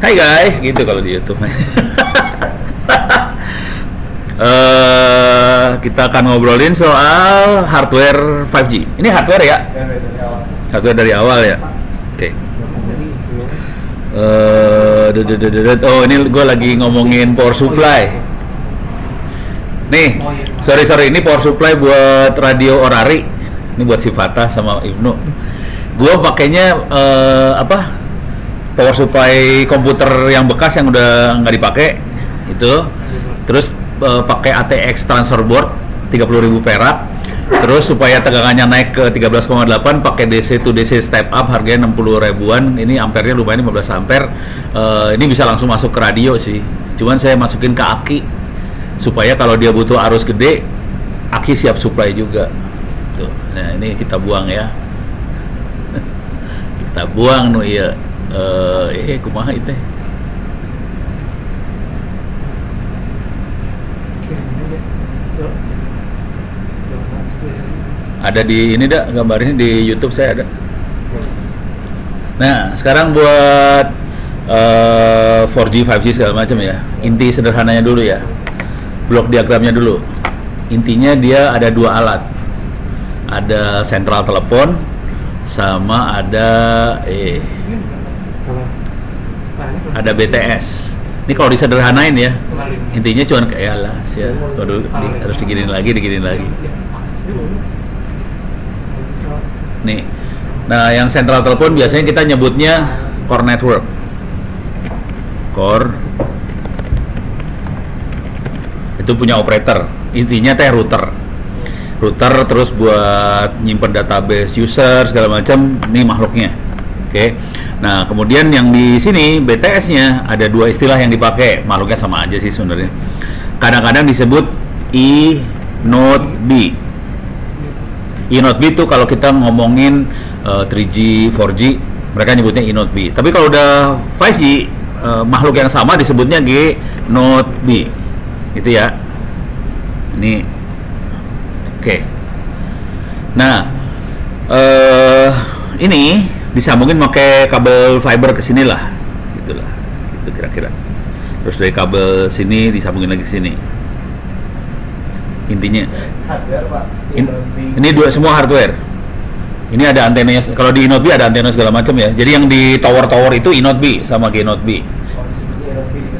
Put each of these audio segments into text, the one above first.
Hai guys, gitu kalau di YouTube. Kita akan ngobrolin soal hardware 5G. Ini hardware ya? Hardware dari awal ya. Oke. Oh, ini gue lagi ngomongin power supply. Nih, sorry, ini power supply buat radio Orari. Ini buat si Fatah sama Ibnu. Gue pakainya power supply komputer yang bekas yang udah nggak dipakai itu. Terus pakai ATX transfer board 30.000 perak. Terus supaya tegangannya naik ke 13,8 pakai DC to DC step up harganya 60 ribuan. Ini ampernya lumayan 15 ampere. Ini bisa langsung masuk ke radio sih. Cuman saya masukin ke aki supaya kalau dia butuh arus gede, aki siap supply juga. Tuh. Nah, ini kita buang ya. Kita buang no iya. Kumaha itu? Ada di ini dah gambarnya di YouTube saya ada. Nah, sekarang buat 4G, 5G segala macam ya. Inti sederhananya dulu ya. Blok diagramnya dulu. Intinya dia ada dua alat. Ada sentral telepon sama ada BTS. Ini kalau disederhanain ya. Intinya cuma kayak lah ya. Harus diginin lagi. Nih, nah yang sentral telepon biasanya kita nyebutnya core network. Core itu punya operator, intinya teh router terus buat nyimpen database user segala macam. Ini makhluknya, oke. Nah kemudian yang di sini BTS-nya ada dua istilah yang dipakai, makhluknya sama aja sih sebenarnya. Kadang-kadang disebut E-Node B. E-Node B itu kalau kita ngomongin 3G, 4G, mereka nyebutnya E-Node B. Tapi kalau udah 5G, makhluk yang sama disebutnya G-Node B. Gitu ya. Ini oke. Nah, ini disambungin pakai kabel fiber ke sini lah. Gitulah. Gitu kira-kira. Terus dari kabel sini disambungin lagi ke sini. Intinya ini dua semua hardware. Ini ada antenanya. Kalau di E-Node B ada antena segala macam ya. Jadi yang di tower itu E-Node B sama G-Node B.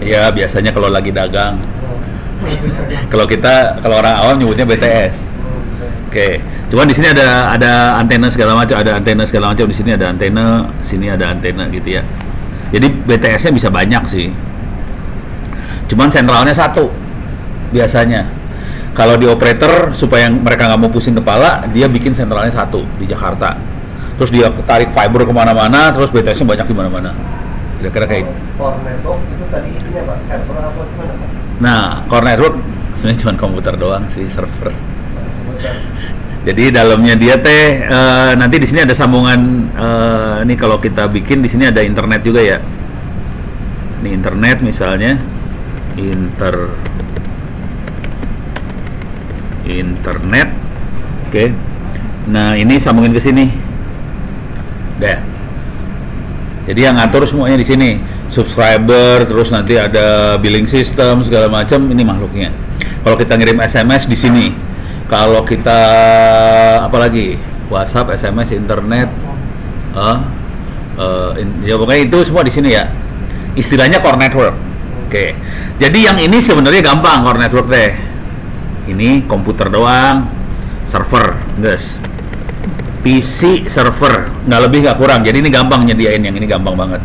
Ya biasanya kalau lagi dagang. Kalau orang awam nyebutnya BTS. Oke. Cuman di sini ada antena segala macam, di sini ada antena, sini ada antena gitu ya. Jadi BTS-nya bisa banyak sih. Cuman sentralnya satu biasanya. Kalau di operator supaya mereka nggak mau pusing kepala, dia bikin sentralnya satu di Jakarta. Terus dia tarik fiber kemana-mana, terus BTS-nya banyak di mana-mana. Kira-kira kayak core network itu tadi isinya Pak, server apa gimana Pak? Nah, core network sebenarnya cuma komputer doang sih, server. Jadi dalamnya dia teh nanti di sini ada sambungan. Ini kalau kita bikin di sini ada internet juga ya. Ini internet misalnya, internet, oke. Nah ini sambungin ke sini, deh. Jadi yang ngatur semuanya di sini, subscriber, terus nanti ada billing system segala macam. Ini makhluknya. Kalau kita ngirim SMS di sini, kalau kita apalagi WhatsApp, SMS, internet, ya pokoknya itu semua di sini ya. Istilahnya core network, oke. Jadi yang ini sebenarnya gampang core network deh. Ini komputer doang, server, guys. PC server, nggak lebih nggak kurang. Jadi ini gampang nyediain, yang ini gampang banget.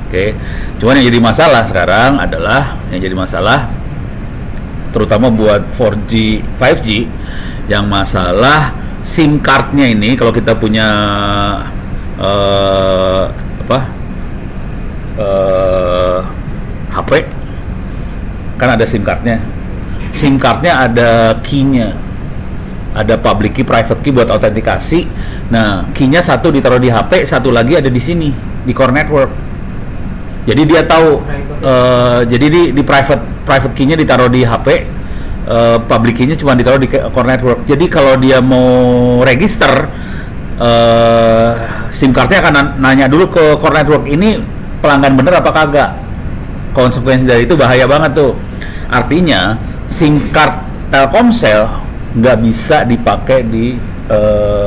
Oke. Cuman yang jadi masalah sekarang adalah terutama buat 4G, 5G, yang masalah SIM cardnya ini. Kalau kita punya HP, kan ada SIM cardnya. SIM cardnya ada key-nya, ada public key, private key buat autentikasi. Nah, key-nya satu ditaruh di HP, satu lagi ada di sini di core network. Jadi dia tahu, jadi di private key-nya ditaruh di HP, public key-nya cuma ditaruh di core network. Jadi kalau dia mau register, SIM cardnya akan nanya dulu ke core network, ini pelanggan bener apa kagak. konsekuensi dari itu bahaya banget tuh. Artinya SIM card Telkomsel nggak bisa dipakai di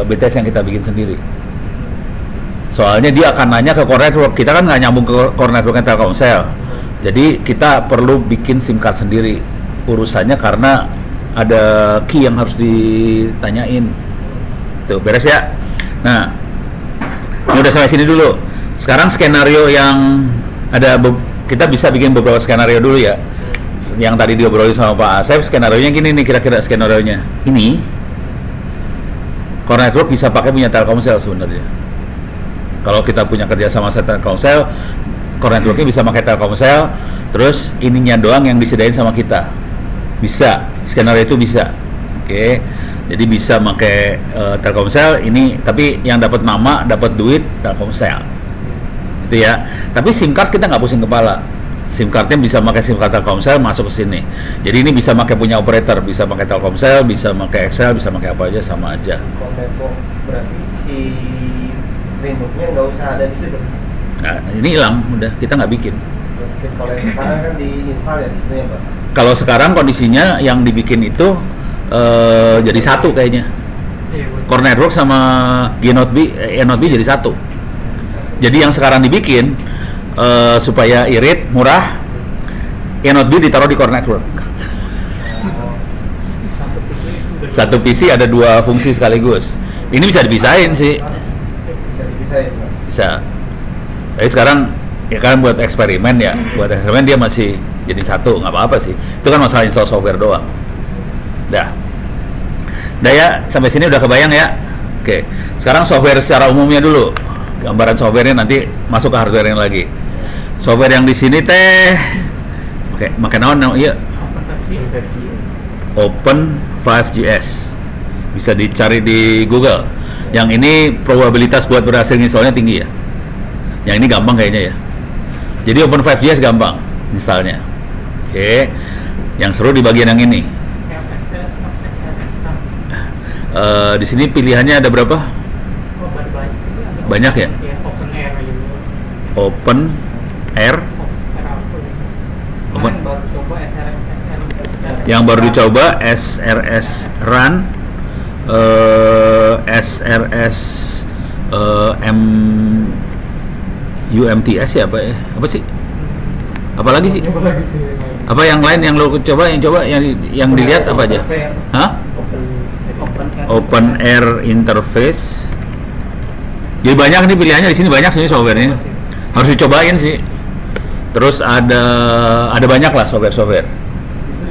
BTS yang kita bikin sendiri. Soalnya dia akan nanya ke core network, kita kan nggak nyambung ke core networknya Telkomsel. Jadi kita perlu bikin SIM card sendiri. Urusannya karena ada key yang harus ditanyain. Tuh, beres ya? Nah, ini udah sampai sini dulu. Sekarang skenario yang ada, kita bisa bikin beberapa skenario dulu ya. Yang tadi diobrolin sama Pak Asep, skenario-nya gini nih, kira-kira skenario-nya. Ini, core network bisa pakai punya Telkomsel sebenarnya. Kalau kita punya kerja sama Telkomsel, core networknya bisa pakai Telkomsel, terus ininya doang yang disediain sama kita. Bisa, skenario itu bisa. Oke, jadi bisa pakai Telkomsel ini, tapi yang dapat nama, dapat duit Telkomsel. Itu ya. Tapi SIM card kita nggak pusing kepala. SIM cardnya bisa pakai SIM card Telkomsel masuk ke sini. Jadi ini bisa pakai punya operator, bisa pakai Telkomsel, bisa pakai Excel, bisa pakai apa aja, sama aja. Core network berarti si Windows-nya nggak usah ada di situ. Nah, ini hilang, udah kita nggak bikin. Kalau yang sekarang kan diinstal ya di sini ya Pak. Kalau sekarang kondisinya yang dibikin itu jadi satu kayaknya. Core network sama G-Node B jadi satu. Jadi yang sekarang dibikin supaya irit, murah, G-Node B ditaruh di core network. Satu PC ada dua fungsi sekaligus. Ini bisa dipisahin sih. Bisa dipisahin Pak. Bisa. Tapi sekarang ya kan buat eksperimen ya, buat eksperimen dia masih jadi satu, nggak apa-apa sih. Itu kan masalah install software doang. Dah ya, sampai sini udah kebayang ya. Oke, sekarang software secara umumnya dulu. Gambaran softwarenya nanti masuk ke hardware yang lagi. Software yang di sini teh, oke, makan naon, iya. Open 5GS. Bisa dicari di Google. Yang ini probabilitas buat berhasil installnya tinggi ya. Yang ini gampang kayaknya ya. Jadi Open 5GS gampang installnya. Oke. Yang seru di bagian yang ini. Di sini pilihannya ada berapa? Banyak ya? Open Air. Yang baru dicoba SRS Run, SRS UMTS ya apa ya? Apa sih? Apalagi sih? Apa yang lain yang lo coba, yang dilihat apa aja? Hah? Open Air Interface. Jadi banyak nih pilihannya di sini, banyak sih softwarenya. Harus dicobain sih. Terus ada banyak lah software. Itu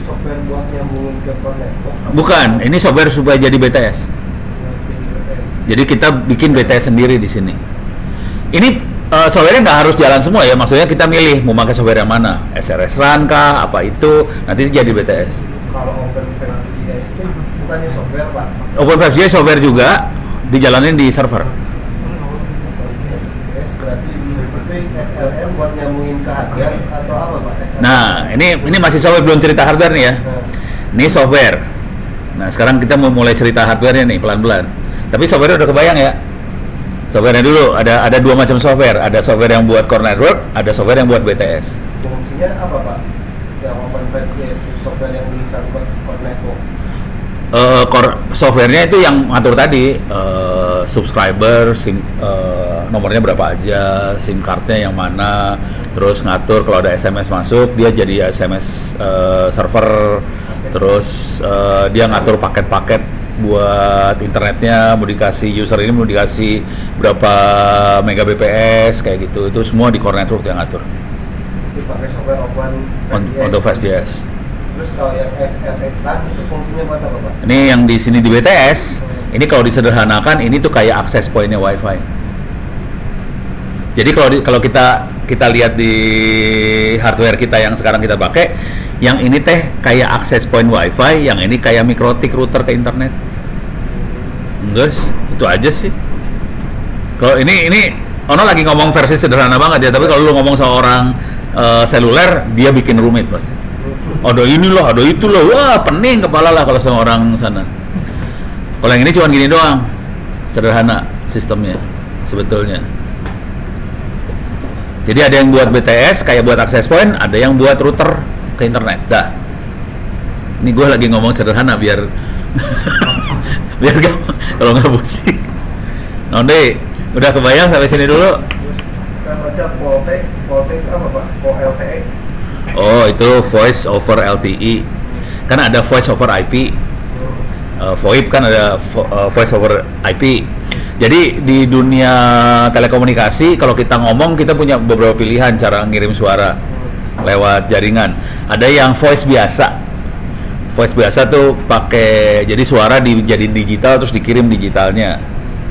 software buat nyambungin ke core network. Bukan, ini software supaya jadi BTS. Jadi kita bikin BTS sendiri di sini. Ini softwarenya nggak harus jalan semua ya, maksudnya kita milih mau pakai software yang mana, SRS Run kah, apa itu, nanti jadi BTS. Kalau Open5GS itu bukannya software Pak? Open5GS software juga, dijalanin di server. Open5GS berarti SLM buat nyambungin ke hardware atau apa Pak? SLM? Nah, ini masih software, belum cerita hardware nih ya. Ini software. Nah, sekarang kita mau mulai cerita hardware-nya nih pelan-pelan. Tapi software udah kebayang ya. Software-nya dulu ada dua macam software. Ada software yang buat core network, ada software yang buat BTS. Fungsinya apa Pak? Yang Open5GS itu software yang bisa buat core network. Core software-nya itu yang ngatur tadi, subscriber, nomornya berapa aja, SIM card-nya yang mana, terus ngatur kalau ada SMS masuk, dia jadi SMS server, terus dia ngatur paket-paket buat internetnya, mau dikasih user ini mau dikasih berapa Mbps kayak gitu, itu semua di core network yang ngatur. Itu pakai software Open5GS. Terus kalau yang SRS Run itu fungsinya buat apa Pak? Ini yang di sini di BTS, ini kalau disederhanakan ini tuh kayak akses pointnya WiFi. Jadi kalau kita lihat di hardware kita yang sekarang kita pakai, yang ini teh kayak akses point WiFi, yang ini kayak mikrotik router ke internet. Enggak, itu aja sih. Kalau ini Ono lagi ngomong versi sederhana banget ya, tapi kalau lu ngomong sama orang seluler, dia bikin rumit pasti. Ada inilah, ada itulah, wah pening kepala lah kalau sama orang sana. Kalau yang ini cuma gini doang, sederhana sistemnya sebetulnya. Jadi ada yang buat BTS kayak buat access point, ada yang buat router ke internet. Dah. Ini gue lagi ngomong sederhana biar biar gak, kalau nggak pusing. Nonde, udah kebayang sampai sini dulu? Terus saya baca VoLTE itu apa Pak? VoLTE. Oh, itu voice over LTE. Kan ada voice over IP. VoIP kan ada voice over IP. Jadi di dunia telekomunikasi kalau kita ngomong kita punya beberapa pilihan cara ngirim suara lewat jaringan. Ada yang voice biasa. Voice biasa tuh pakai jadi suara dijadiin digital terus dikirim digitalnya.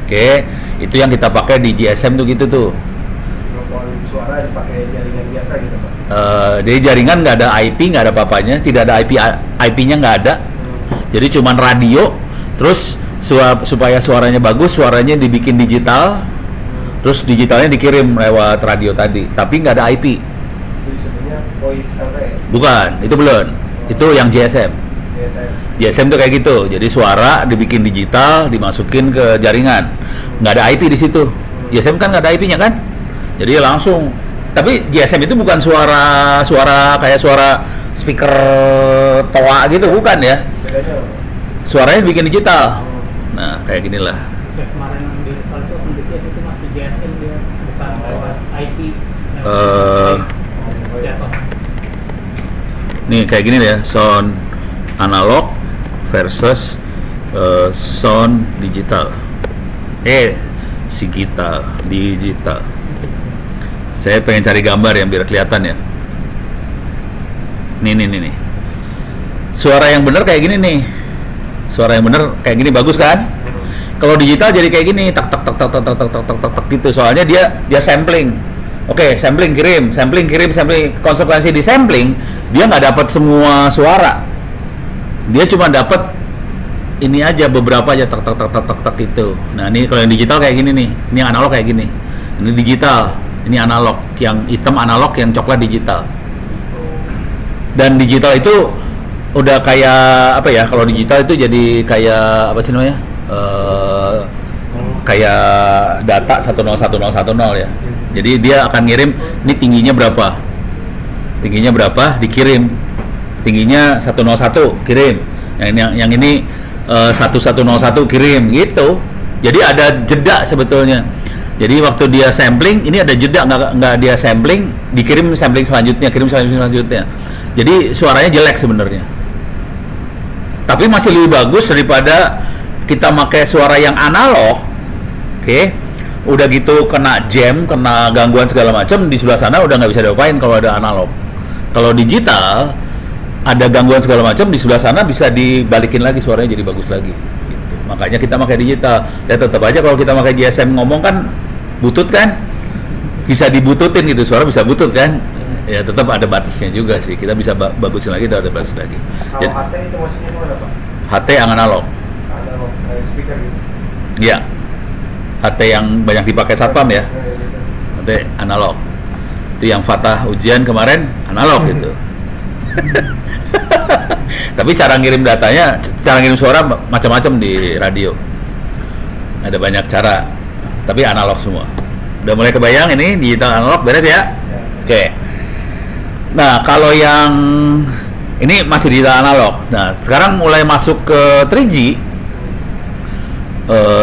Oke, itu yang kita pakai di GSM tuh gitu tuh. Telepon suara dipakai jaringan biasa gitu Pak. Jadi jaringan nggak ada IP, nggak ada apa-apanya, tidak ada IP-nya nggak ada. Jadi cuman radio, terus supaya suaranya bagus, suaranya dibikin digital, terus digitalnya dikirim lewat radio tadi, tapi nggak ada IP. Itu disebutnya voice LTE. Bukan, itu belum. Itu yang GSM. GSM tuh kayak gitu. Jadi suara dibikin digital, dimasukin ke jaringan. Nggak ada IP di situ. GSM kan nggak ada IP-nya kan? Jadi langsung. Tapi GSM itu bukan suara kayak suara speaker toa gitu, bukan ya? Bedanya apa? Suaranya bikin digital. Nah, kayak ginilah. Kayak kemarin yang di install itu on BTS itu masih GSM dia, bukan lewat IP. Jatuh. Nih kayak gini ya, sound analog versus sound digital. Digital. Saya pengen cari gambar yang biar kelihatan ya. Nih. Suara yang bener kayak gini nih. Suara yang bener kayak gini bagus kan? Kalau digital jadi kayak gini, tak gitu. Soalnya dia sampling. Oke, sampling kirim. Konsekuensi di sampling, dia nggak dapat semua suara. Dia cuma dapat ini aja, beberapa aja tak itu. Nah, ini kalau yang digital kayak gini nih. Ini yang analog kayak gini. Ini digital, ini analog. Yang hitam analog, yang coklat digital. Dan digital itu udah kayak apa ya? Kalau digital itu jadi kayak apa sih namanya? Kayak data 1011010 ya. Jadi dia akan ngirim ini tingginya berapa? Dikirim. Tingginya 101 kirim. Yang ini 1101 kirim gitu. Jadi ada jeda sebetulnya. Jadi waktu dia sampling ini ada jeda, nggak dia sampling, dikirim sampling selanjutnya, kirim sampling selanjutnya. Jadi suaranya jelek sebenarnya. Tapi masih lebih bagus daripada kita pakai suara yang analog. Oke. Udah gitu kena jam, kena gangguan segala macam, di sebelah sana udah nggak bisa diapain kalau ada analog. Kalau digital ada gangguan segala macam, di sebelah sana bisa dibalikin lagi suaranya jadi bagus lagi. Gitu. Makanya kita pakai digital. Ya tetap aja kalau kita pakai GSM ngomong kan butut kan, bisa dibututin gitu, suara bisa butut kan. Ya tetap ada batasnya juga sih. Kita bisa bagusin lagi, ada batas lagi. Kalau HT itu maksudnya gimana Pak? HT yang analog. Analog, kayak speaker gitu. Iya. HT yang banyak dipakai satpam ya. HT analog. Itu yang Fatah ujian kemarin analog gitu. Tapi cara ngirim datanya, cara ngirim suara macam-macam di radio. Ada banyak cara. Tapi analog semua. Udah mulai kebayang ini digital analog beres ya? Oke. Nah, kalau yang ini masih digital analog. Nah, sekarang mulai masuk ke 3G.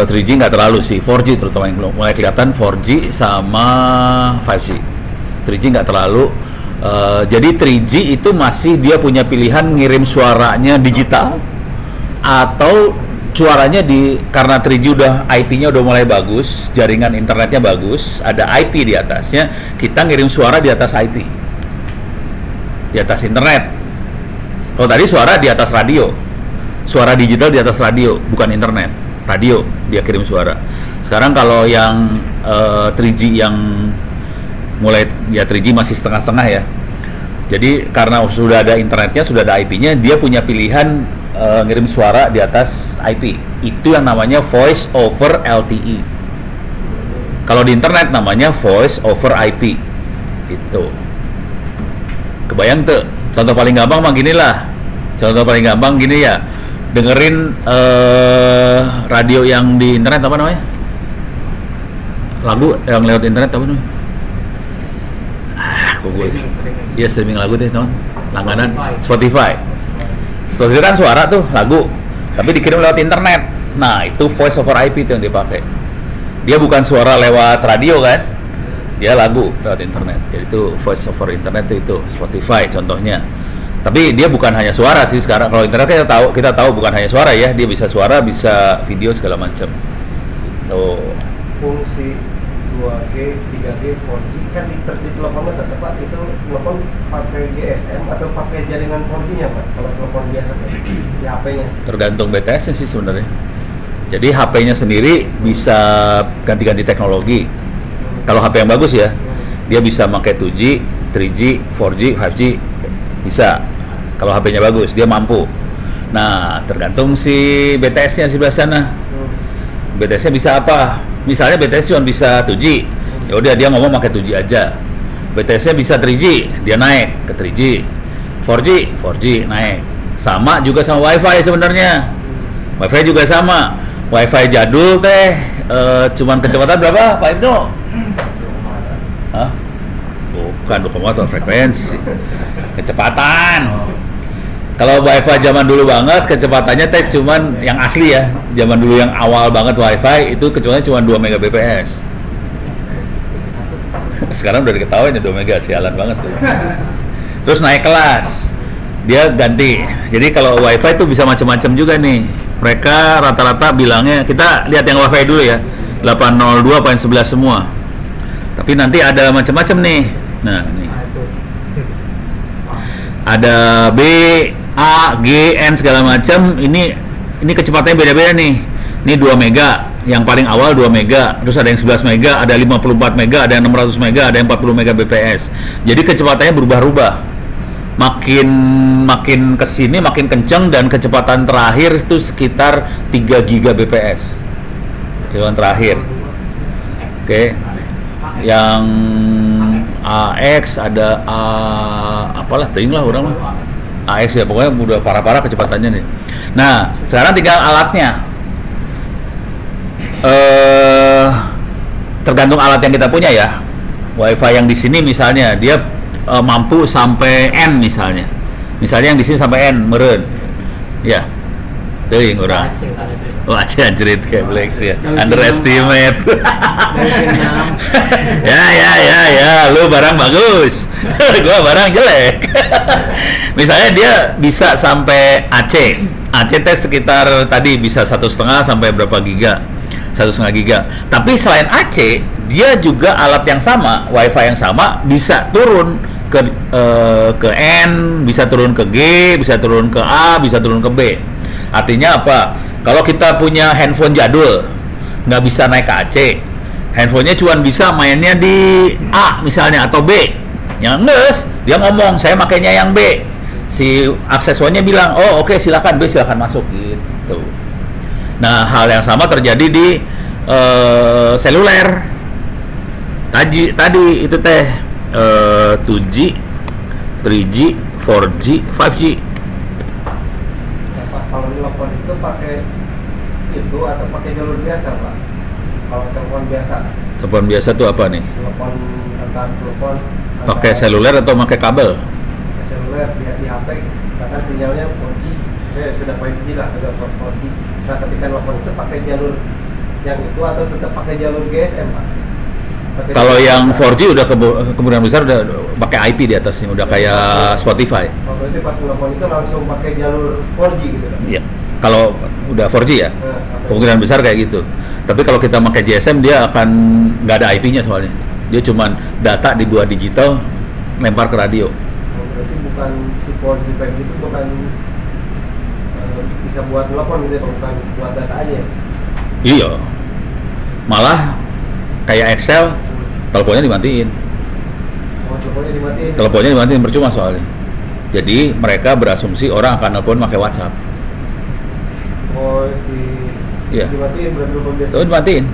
3G nggak terlalu sih, 4G terutama yang belum mulai kelihatan 4G sama 5G. 3G nggak terlalu. Jadi 3G itu masih dia punya pilihan ngirim suaranya digital atau suaranya karena 3G udah IP-nya udah mulai bagus, jaringan internetnya bagus, ada IP di atasnya, kita ngirim suara di atas IP, di atas internet. Kalau tadi suara di atas radio, suara digital di atas radio, bukan internet. Radio dia kirim suara. Sekarang kalau yang 3G yang mulai ya 3G masih setengah-setengah ya. Jadi karena sudah ada internetnya, sudah ada IP-nya, dia punya pilihan ngirim suara di atas IP. Itu yang namanya voice over LTE. Kalau di internet namanya voice over IP. Itu. Kebayang tuh? Contoh paling gampang mah gini lah. Contoh paling gampang gini ya. Dengerin radio yang di internet apa namanya? Lagu yang lewat internet apa namanya? kok gue. Streaming. Iya streaming lagu deh, non. Langganan Spotify. Spotify kan suara tuh lagu, tapi dikirim lewat internet. Nah itu voice over IP itu yang dipakai. Dia bukan suara lewat radio kan? Dia lagu lewat internet. Jadi itu voice over internet itu Spotify contohnya. Tapi dia bukan hanya suara sih sekarang. Kalau internet kita tahu bukan hanya suara ya, dia bisa suara, bisa video segala macam. Tuh. Fungsi 2G, 3G, 4G kan di telepon tetap Pak itu telepon pakai GSM atau pakai jaringan 4G-nya Pak kalau telepon biasa di HP-nya. Tergantung BTS-nya sih sebenarnya. Jadi HP-nya sendiri bisa ganti-ganti teknologi. Kalau HP yang bagus ya, dia bisa pakai 2G, 3G, 4G, 5G bisa. Kalau HP-nya bagus, dia mampu. Nah, tergantung si BTS-nya sebelah sana. BTS-nya bisa apa? Misalnya BTS cuma bisa 2G, ya udah dia ngomong pakai 2G aja. BTS-nya bisa 3G, dia naik ke 3G. 4G naik. Sama juga sama WiFi sebenarnya. WiFi juga sama. WiFi jadul teh cuman kecepatan berapa, Pak Ibnu? Hah? Bukan 2,4 frekuensi. Kecepatan. Kalau WiFi zaman dulu banget, kecepatannya teh cuman yang asli ya. Zaman dulu yang awal banget WiFi itu kecepatannya cuma 2 Mbps. Sekarang udah diketahui ya 2 Mega, sialan banget tuh. Terus naik kelas, dia ganti. Jadi kalau WiFi itu bisa macam-macam juga nih. Mereka rata-rata bilangnya, kita lihat yang WiFi dulu ya, 802.11 semua. Tapi nanti ada macam-macam nih. Nah, nih. Ada B, A, G, N segala macam. Ini kecepatannya beda-beda nih. Ini 2 mega, yang paling awal 2 mega, terus ada yang 11 mega, ada 54 mega, ada yang 600 mega, ada yang 40 Mbps. Jadi kecepatannya berubah-ubah. Makin kesini makin kenceng dan kecepatan terakhir itu sekitar 3 Gbps. Kecepatan terakhir. Oke. Yang AX ada apalah ting lah orang mah. AX ya pokoknya udah parah-parah kecepatannya nih. Nah, sekarang tinggal alatnya. Tergantung alat yang kita punya ya. WiFi yang di sini misalnya dia mampu sampai N misalnya. Misalnya yang di sini sampai N meureun. Ya. Teuing urang. Oh, aja anjrit kayak Black ya. Underestimate. Ya, lu barang bagus. Gua barang jelek. Misalnya dia bisa sampai AC. AC teh sekitar tadi bisa 1,5 sampai berapa giga? 1,5 giga. Tapi selain AC, dia juga alat yang sama, WiFi yang sama bisa turun ke N, bisa turun ke G, bisa turun ke A, bisa turun ke B. Artinya apa? Kalau kita punya handphone jadul, nggak bisa naik ke AC, handphonenya cuma bisa mainnya di A misalnya atau B. Yang nges, dia ngomong saya makainya yang B. Si aksesornya bilang, oh oke, silakan B, silakan masuk gitu. Nah, hal yang sama terjadi di seluler. Tadi itu teh 2G, 3G, 4G, 5G. Kalau telepon itu pakai itu atau pakai jalur biasa Pak? Kalau telepon biasa. Telepon biasa tuh apa nih? Telepon pakai seluler atau pakai kabel? Pakai seluler di HP, katakan sinyalnya 4G. Sudah 5G lah, sudah 4G. Nah, ketika telepon itu pakai jalur yang itu atau tetap pakai jalur GSM Pak? Kalau yang 4G udah kemungkinan besar udah pakai IP di atasnya, udah kayak Spotify. Oh, berarti pas telepon itu langsung pakai jalur 4G gitu kan? Iya. Kalau udah 4G ya, kemungkinan besar kayak gitu. Tapi kalau kita pakai GSM dia akan nggak ada IP-nya soalnya. Dia cuman data dibuat digital, lempar ke radio. Oh, berarti bukan si 4G 5G itu bukan bisa buat telepon gitu ya, bukan buat data aja. Iya. Malah kayak Excel, teleponnya dimatiin. Oh, teleponnya dimatiin. Teleponnya dimatiin percuma soalnya. Jadi mereka berasumsi orang akan telepon pakai WhatsApp. Oh, Iya. dimatiin berarti telepon biasa. Telepon dimatiin.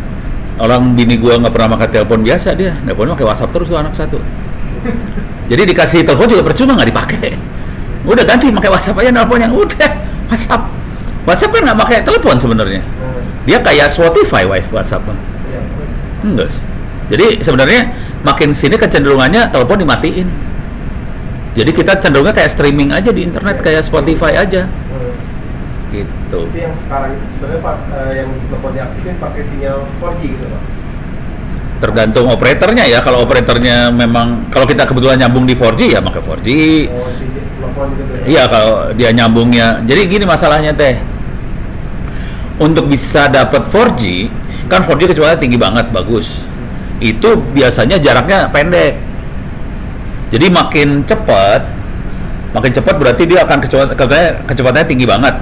Orang bini gua nggak pernah pakai telepon biasa, dia teleponnya pakai WhatsApp terus tuh anak satu. Jadi dikasih telepon juga percuma, nggak dipakai. Udah ganti pakai WhatsApp aja nelponnya, udah WhatsApp. WhatsApp kan nggak pakai telepon sebenarnya. Dia kayak Spotify WhatsApp. Enggak. Jadi sebenarnya makin sini kecenderungannya telepon dimatiin. Jadi kita cenderungnya kayak streaming aja di internet, kayak Spotify aja. Gitu. Itu yang sekarang itu sebenarnya Pak, yang telepon diaktifin pakai sinyal 4G gitu Pak? Tergantung operatornya ya. Kalau operatornya memang, kalau kita kebetulan nyambung di 4G ya pakai 4G. Oh, si telepon gitu ya? Iya, kalau dia nyambungnya. Jadi gini masalahnya teh, untuk bisa dapat 4G, kan 4G kecuali tinggi banget, bagus. Itu biasanya jaraknya pendek. Jadi makin cepat berarti dia akan kecepatannya tinggi banget.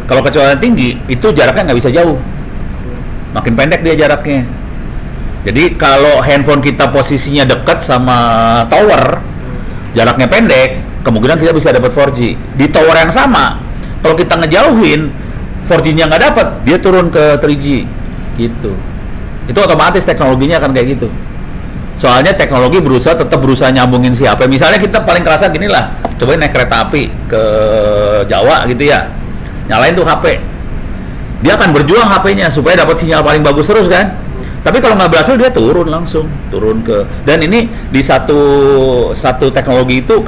Kalau kecepatan tinggi, itu jaraknya nggak bisa jauh. Makin pendek dia jaraknya. Jadi kalau handphone kita posisinya dekat sama tower, jaraknya pendek, kemungkinan kita bisa dapat 4G. Di tower yang sama, kalau kita ngejauhin, 4G-nya nggak dapat, dia turun ke 3G. Gitu. Itu otomatis teknologinya akan kayak gitu. Soalnya teknologi tetap berusaha nyambungin si HP. Misalnya kita paling kerasa gini lah, cobain naik kereta api ke Jawa gitu ya, nyalain tuh HP. Dia akan berjuang HP-nya supaya dapat sinyal paling bagus terus kan. Tapi kalau nggak berhasil dia turun ke. Dan ini di satu teknologi itu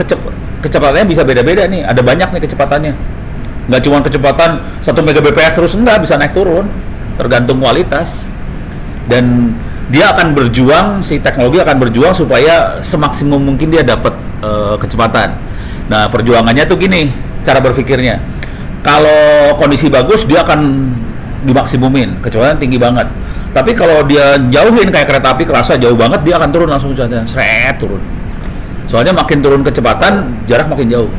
kecepatannya bisa beda-beda nih. Ada banyak nih kecepatannya. Nggak cuma kecepatan 1 Mbps terus, enggak, bisa naik turun. Tergantung kualitas. Dan dia akan berjuang, si teknologi akan berjuang supaya semaksimum mungkin dia dapat kecepatan. Nah, perjuangannya tuh gini, cara berpikirnya. Kalau kondisi bagus, dia akan dimaksimumin, kecepatan tinggi banget. Tapi kalau dia jauhin kayak kereta api kerasa jauh banget, dia akan turun langsung saja, turun. Soalnya makin turun kecepatan, jarak makin jauh.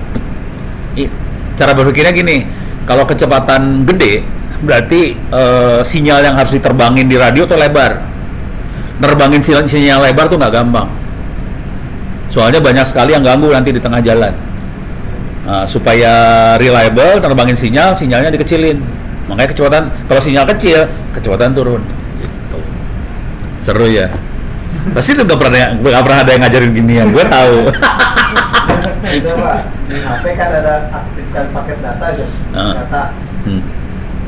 Cara berpikirnya gini, kalau kecepatan gede, berarti sinyal yang harus diterbangin di radio tuh lebar. Nerbangin sinyal lebar tuh nggak gampang. Soalnya banyak sekali yang ganggu nanti di tengah jalan. Nah, supaya reliable, nerbangin sinyalnya dikecilin. Makanya kecepatan, kalau sinyal kecil, kecepatan turun. Gitu. Seru ya. Pasti tuh nggak pernah ada yang ngajarin ginian. Gue tahu. Itu Pak, di HP kan ada aktifkan paket data aja. Data.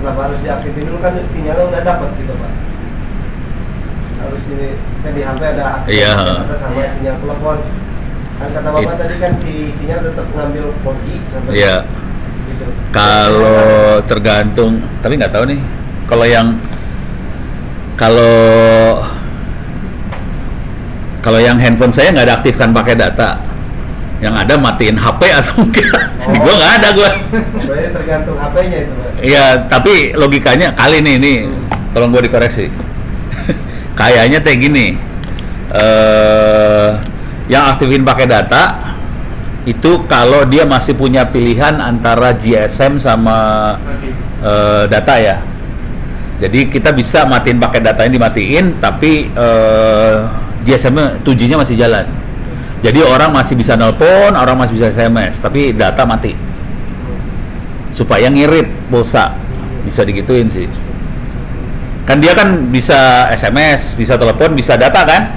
Kenapa harus diaktifin dulu, kan sinyalnya udah dapat gitu Pak? Harus kan di HP ada aktifkan data sama sinyal telepon. Kan kata Bapak tadi kan sinyal tetap ngambil 4G sampai gitu. Kalau tergantung, tapi nggak tahu nih. Kalau yang handphone saya nggak ada aktifkan pakai data. Yang ada matiin HP atau enggak. Gua nggak ada gua. Berarti tergantung HP-nya itu Pak. Iya, tapi logikanya kali ini tolong gua dikoreksi. Kayaknya kayak gini. Yang aktifin pakai data itu kalau dia masih punya pilihan antara GSM sama data ya. Jadi kita bisa matiin pakai datanya, dimatiin, tapi GSM-nya 2G-nya masih jalan. Jadi orang masih bisa nelpon, orang masih bisa SMS, tapi data mati. Supaya ngirit pulsa, bisa digituin sih. Kan dia kan bisa SMS, bisa telepon, bisa data kan?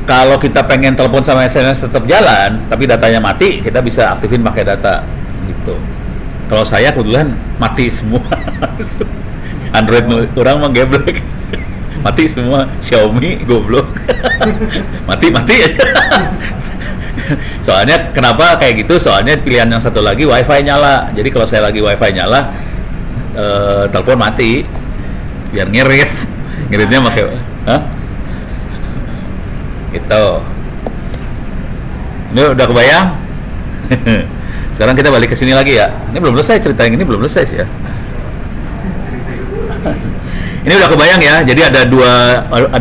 Kalau kita pengen telepon sama SMS tetap jalan, tapi datanya mati, kita bisa aktifin pakai data, gitu. Kalau saya kebetulan mati semua. Android orang mah geblek. Mati semua, Xiaomi goblok. mati aja. Soalnya kenapa kayak gitu? Soalnya pilihan yang satu lagi WiFi nyala. Jadi kalau saya lagi WiFi nyala, telepon mati. Biar ngirit. Ngiritnya pakai Gitu. Ini udah kebayang? Sekarang kita balik ke sini lagi ya. Ini belum selesai cerita yang ini, belum selesai sih ya. Ini udah kebayang ya. Jadi ada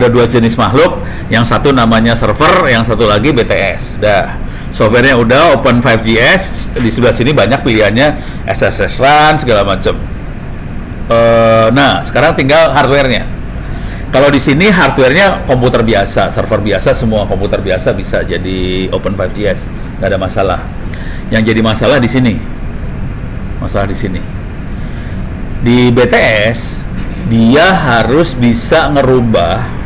dua jenis makhluk. Yang satu namanya server, yang satu lagi BTS. Softwarenya udah Open 5GS. Di sebelah sini banyak pilihannya, SSH run segala macam. Nah, sekarang tinggal hardwarenya. Kalau di sini hardwarenya komputer biasa, server biasa, semua komputer biasa bisa jadi Open 5GS, nggak ada masalah. Yang jadi masalah di sini, di BTS dia harus bisa ngerubah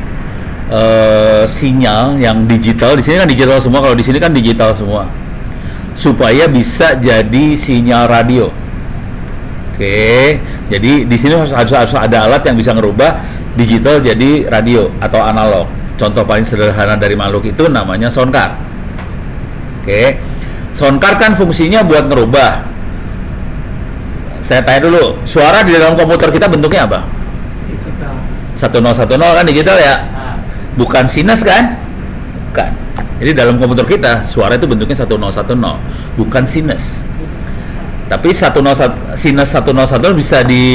sinyal yang digital. Di sini kan digital semua, kalau di sini kan digital semua, supaya bisa jadi sinyal radio. Oke, jadi di sini harus ada alat yang bisa ngerubah digital jadi radio atau analog. contoh paling sederhana dari makhluk itu namanya sound card. Oke. Sound card kan fungsinya buat ngerubah. Saya tanya dulu, suara di dalam komputer kita bentuknya apa? Digital. 1010 kan digital ya? Bukan sinus kan? Bukan. Jadi dalam komputer kita suara itu bentuknya 1010, bukan sinus. Tapi sinus 1010 bisa di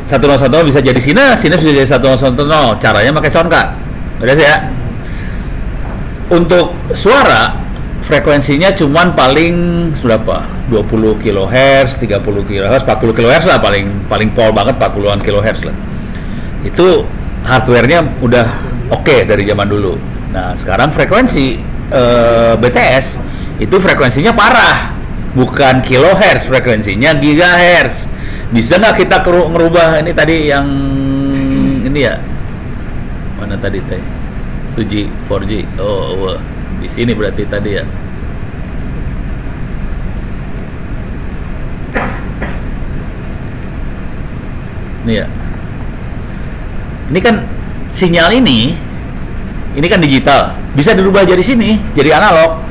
101 bisa jadi sinus bisa jadi 110. Caranya pakai sound card. Beres ya? Untuk suara frekuensinya cuman paling berapa? 20 kHz, 30 kHz, 40 kHz lah paling pol banget 40-an kHz lah. Itu hardware-nya udah oke dari zaman dulu. Nah, sekarang frekuensi BTS itu frekuensinya parah. Bukan kilohertz, frekuensinya gigahertz. Bisa nggak kita ngerubah ini tadi yang ini ya? Mana tadi teh? 2G, 4G. Oh, di sini berarti tadi ya. Ini ya. Ini kan sinyal ini kan digital. Bisa dirubah jadi sini, jadi analog.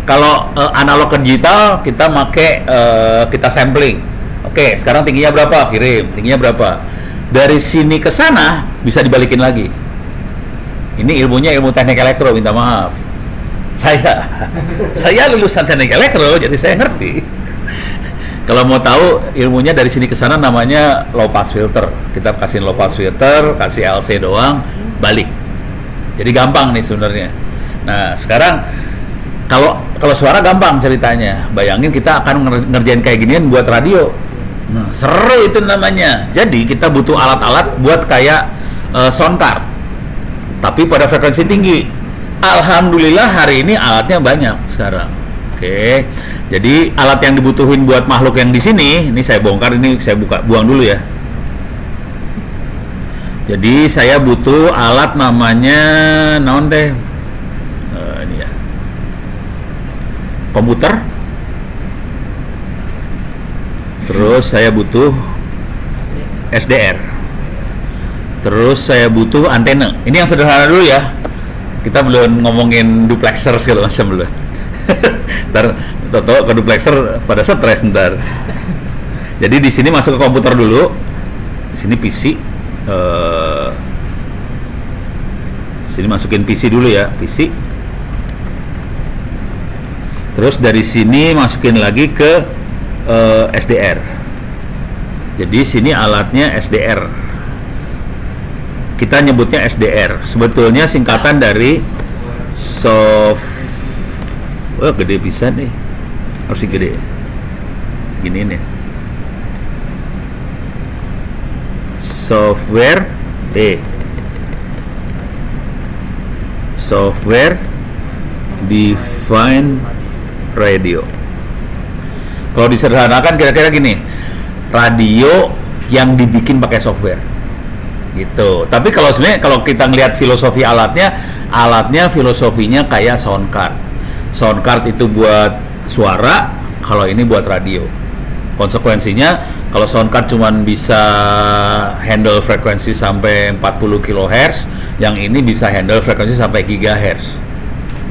Kalau analog ke digital kita kita sampling. Oke, sekarang tingginya berapa? Kirim. Tingginya berapa? Dari sini ke sana bisa dibalikin lagi. Ini ilmunya ilmu teknik elektro, minta maaf. Saya lulusan teknik elektro, jadi saya ngerti. Kalau mau tahu ilmunya dari sini ke sana namanya low pass filter. Kita kasih low pass filter, kasih LC doang, balik. Jadi gampang nih sebenarnya. Nah, sekarang kalau suara gampang ceritanya. Bayangin kita akan ngerjain kayak ginian buat radio. Nah, seru itu namanya. Jadi kita butuh alat-alat buat kayak sound card, tapi pada frekuensi tinggi. Alhamdulillah hari ini alatnya banyak sekarang. Oke. Jadi alat yang dibutuhin buat makhluk yang di sini, ini saya bongkar, ini saya buang dulu ya. Jadi saya butuh alat namanya naon deh. Ini ya. Komputer. Terus saya butuh SDR. Terus saya butuh antena. Ini yang sederhana dulu ya. Kita belum ngomongin duplexer segala macam belum. Ntar toto ke duplexer pada stres ntar. Jadi di sini masuk ke komputer dulu. Di sini PC. Sini masukin PC dulu ya, PC. Terus dari sini masukin lagi ke SDR. Jadi sini alatnya SDR. Kita nyebutnya SDR. Sebetulnya singkatan dari gede bisa nih. Harus gede. Gini nih. Software Defined Radio. Kalau disederhanakan kira-kira gini, radio yang dibikin pakai software, gitu. Tapi kalau sebenarnya kalau kita ngelihat filosofi alatnya filosofinya kayak sound card. Sound card itu buat suara, kalau ini buat radio. Konsekuensinya kalau sound card cuman bisa handle frekuensi sampai 40 kHz, yang ini bisa handle frekuensi sampai gigahertz.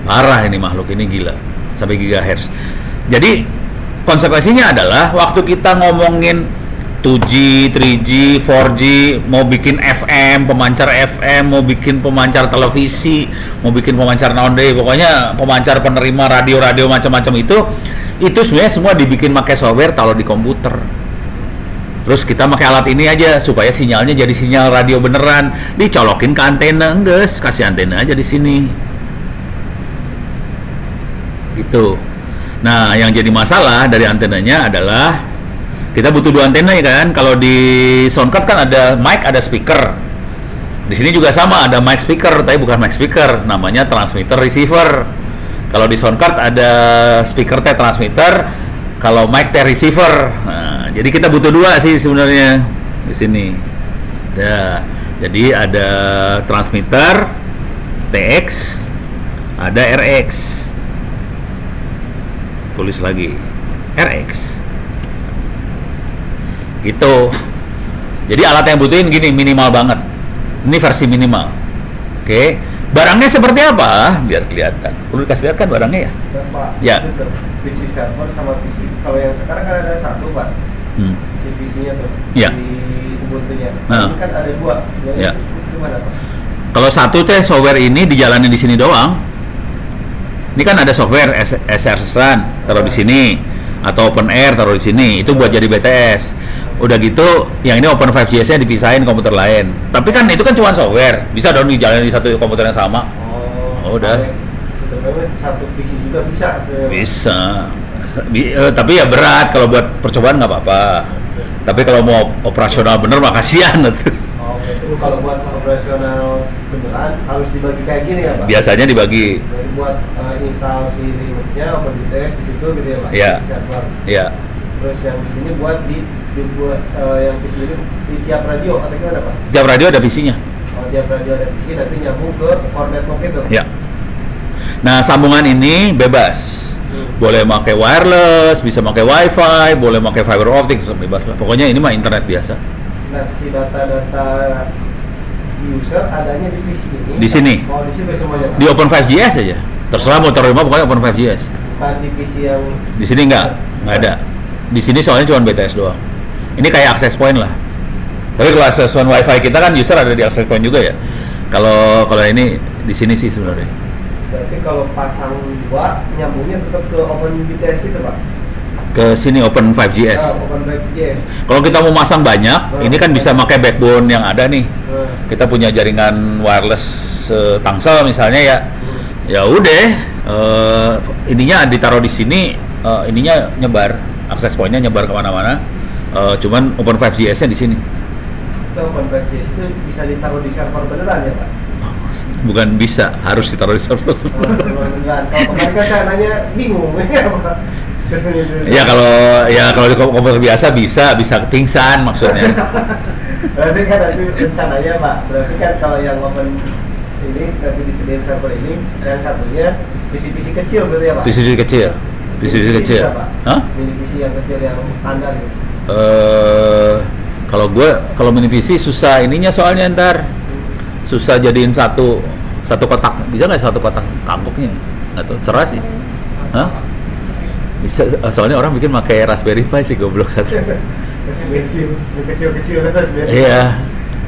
Parah ini makhluk ini, gila, sampai gigahertz. Jadi konsekuensinya adalah waktu kita ngomongin 2G, 3G, 4G, mau bikin FM, pemancar FM, mau bikin pemancar televisi, mau bikin pemancar naon deh, pokoknya pemancar penerima radio-radio macam-macam itu sebenarnya semua dibikin pakai software taruh di komputer. Terus kita pakai alat ini aja supaya sinyalnya jadi sinyal radio beneran, dicolokin ke antena, enggeus, kasih antena aja di sini. Gitu. Nah, yang jadi masalah dari antenanya adalah kita butuh dua antena ya kan. Kalau di sound card kan ada mic, ada speaker. Di sini juga sama, ada mic speaker, tapi bukan mic speaker, namanya transmitter receiver. Kalau di sound card ada speaker teh transmitter, kalau mic teh receiver. Nah, jadi kita butuh dua sih sebenarnya di sini. Jadi ada transmitter TX, ada RX. Tulis lagi RX gitu. Jadi alat yang butuhin gini, minimal banget. Ini versi minimal. Oke. Oke. Barangnya seperti apa? Biar kelihatan. Perlu dikasih lihat kan barangnya ya? Dan Pak, Ya. itu tuh, PC server sama PC. Kalau yang sekarang kan ada satu Pak, si PC-nya tuh Ya. di Ubuntu-nya. Nah. Ini kan ada dua. Ya. Itu gimana Pak? Kalau satu teh software ini dijalanin di sini doang. Ini kan ada software SR taruh di sini atau OpenAir taruh di sini. Itu buat jadi BTS. Udah gitu, yang ini Open5JS-nya dipisahin komputer lain. Tapi kan itu kan cuma software, bisa dong dijalanin di satu komputer yang sama. Oh, Udah. Sebenarnya satu PC juga bisa. Bisa. Tapi ya berat kalau buat percobaan nggak apa-apa. Tapi kalau mau operasional bener mah kasihan. Oh, itu kalau buat operasional beneran harus dibagi kayak gini ya Pak? Biasanya dibagi. Jadi buat install si Linux-nya, OpenBTS di situ gitu ya Pak? Iya. Di server. Ya, Terus yang di sini buat dibuat yang PC ini di tiap radio atau gimana Pak? tiap radio ada PC-nya. Kalau tiap radio ada PC nanti nyambung ke core network itu? Ya. Nah, sambungan ini bebas. Boleh pakai wireless, bisa pakai wifi, boleh pakai fiber optic, bebas lah. Pokoknya ini mah internet biasa. Nah, si data-data si user adanya di PC ini? Di sini. Oh, di situ semuanya Pak? Di Open5JS aja. Terserah mau taruh di mana, pokoknya Open5JS. Bukan di PC yang... Di sini nggak ada. Di sini soalnya cuma BTS doang. Ini kayak access point lah. Tapi kalau access point wifi kita kan user ada di access point juga ya. Kalau ini di sini sih sebenarnya. Berarti kalau pasang dua nyambungnya tetap ke OpenBTS itu Pak? Ke sini Open5JS. OpenBTS. Kalau kita mau masang banyak, ini kan bisa pakai backbone yang ada nih. Kita punya jaringan wireless Tangsel misalnya ya. Ya udah, ininya ditaruh di sini, ininya nyebar, access point-nya nyebar kemana-mana. Cuman Open5JS-nya di sini. Itu OpenBTS itu bisa ditaruh di server beneran ya Pak? Bukan bisa, harus ditaruh di server. Server beneran. Kalau kemarin kan saya nanya bingung ya Pak. Ya kalau di komputer biasa bisa pingsan maksudnya. Berarti kan nanti rencananya Pak. Berarti kan kalau yang open ini nanti disediain server ini, yang satunya PC-PC kecil berarti ya Pak? PC kecil. PC kecil. Bisa, Pak? Hah? Mini PC yang kecil yang standar gitu. Kalau mini PC susah ininya soalnya ntar susah jadiin satu kotak. Bisa nggak satu kotak kangkuknya? Atau serah sih? Hah? Bisa, soalnya orang bikin pakai Raspberry Pi sih goblok satu. Yang kecil-kecil Raspberry. Iya.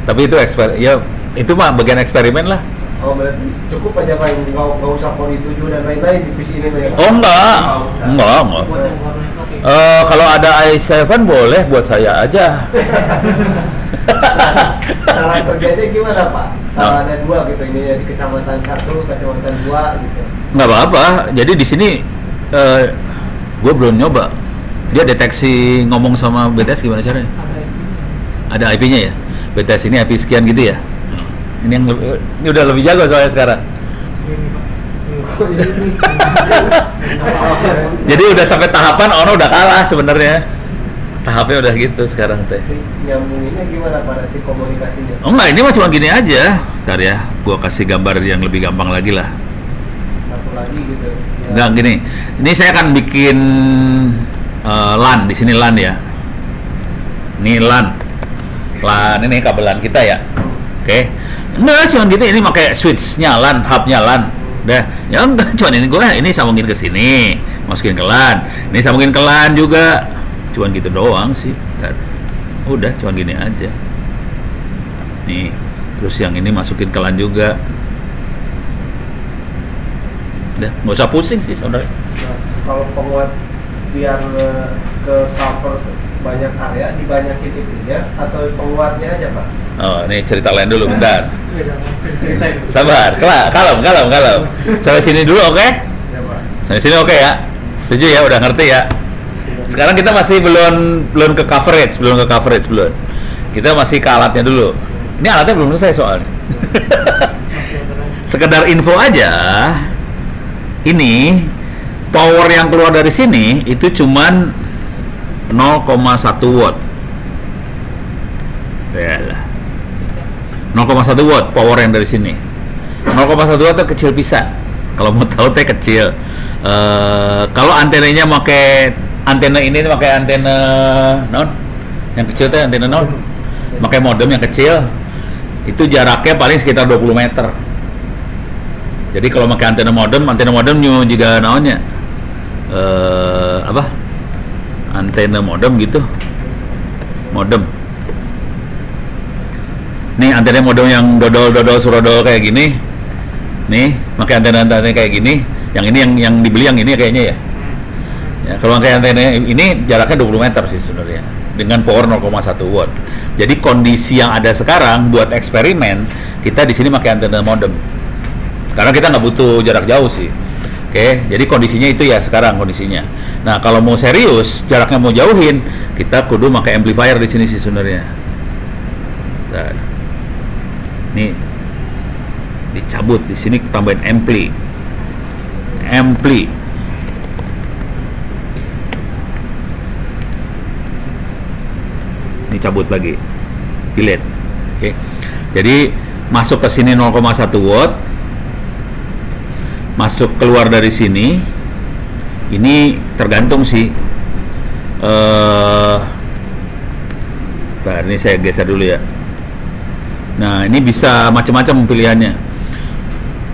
Tapi itu ya itu mah bagian eksperimen lah. Oh berarti cukup aja Pak, nggak usah Core i7 dan lain-lain di PC ini Pak ya? Oh enggak. Enggak. Buat yang core network. Kalau ada i7 boleh buat saya aja. Cara kerjanya gimana Pak? Kalau ada dua gitu, ini di kecamatan 1, kecamatan 2 gitu. Nggak apa-apa. Jadi di sini gue belum nyoba. Dia deteksi ngomong sama BTS gimana caranya? Ada IP-nya ya? BTS ini IP sekian gitu ya? Ini udah lebih jago soalnya sekarang. Jadi udah sampai tahapan orang udah kalah sebenarnya. Tahapnya udah gitu sekarang teh. Nyambunginnya gimana Pak nanti komunikasinya? Oh enggak, ini mah cuma gini aja. Ntar ya, gua kasih gambar yang lebih gampang lagi lah. Satu lagi gitu. Ya. Enggak gini. Ini saya akan bikin LAN di sini LAN ya. Ini LAN. LAN ini kabelan kita ya. Oke. Enggak, cuma gitu, ini pakai switch-nya LAN, hub-nya LAN. Udah, ya enggak, cuma ini sambungin ke sini, masukin ke LAN. Ini sambungin ke LAN juga. Cuman gitu doang sih. Ntar. Udah, cuman gini aja. Nih, terus yang ini masukin ke LAN juga. Udah, nggak usah pusing sih saudara. Nah, kalau penguat biar ke cover banyak area, dibanyakin itunya atau penguatnya aja Pak? Oh, ini cerita lain dulu bentar. Sabar, kalem. Sampai sini dulu, oke? Ya Pak. Sampai sini oke ya? Setuju ya, udah ngerti ya? Sekarang kita masih belum ke coverage. Kita masih ke alatnya dulu. Ini alatnya belum selesai soalnya. Sekedar info aja. Ini power yang keluar dari sini itu cuman 0,1 watt. Yalah. 0,1 watt power yang dari sini. 0,1 watt itu kecil pisan. Kalau mau tahu teh kecil. Kalau antenanya pakai antena ini pakai antena non, yang kecil teh antena non, pakai modem yang kecil, itu jaraknya paling sekitar 20 meter. Jadi kalau pakai antena modem juga naonnya apa? Antena modem gitu. Modem. Nih antena modem yang dodol surodol kayak gini. Nih, pakai antena kayak gini. Yang ini yang dibeli yang ini kayaknya ya. Ya, kalau pakai antena ini jaraknya 20 meter sih sebenarnya. Dengan power 0,1 watt. Jadi kondisi yang ada sekarang buat eksperimen, kita di sini pakai antena modem. Karena kita nggak butuh jarak jauh sih. Oke, jadi kondisinya itu ya sekarang kondisinya. Nah, kalau mau serius, jaraknya mau jauhin, kita kudu pakai amplifier di sini sih sebenarnya. Nah, nih dicabut di sini tambahin ampli. Ini cabut lagi, delete. Oke, jadi masuk ke sini 0,1 watt, masuk keluar dari sini. Ini tergantung sih. Nah, ini saya geser dulu ya. Nah, ini bisa macam-macam pilihannya.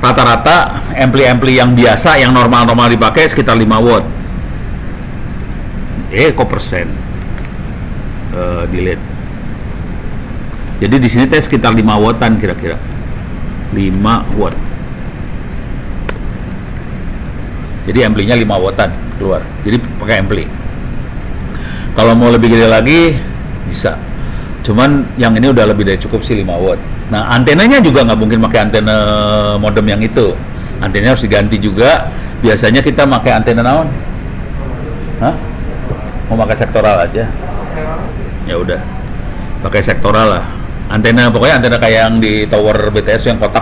Rata-rata ampli yang biasa, yang normal dipakai sekitar 5 watt. Kok persen? Delete. Jadi di sini teh sekitar 5 wattan kira-kira. 5 watt. Jadi amplinya 5 wattan keluar. Jadi pakai ampli. Kalau mau lebih gede lagi bisa. Cuman yang ini udah lebih dari cukup sih 5 watt. Nah, antenanya juga nggak mungkin pakai antena modem yang itu. Antenanya harus diganti juga. Biasanya kita pakai antena naon? Hah? Mau pakai sektoral aja. Ya udah, pakai sektoral lah. Antena pokoknya antena kayak yang di tower BTS yang kotak.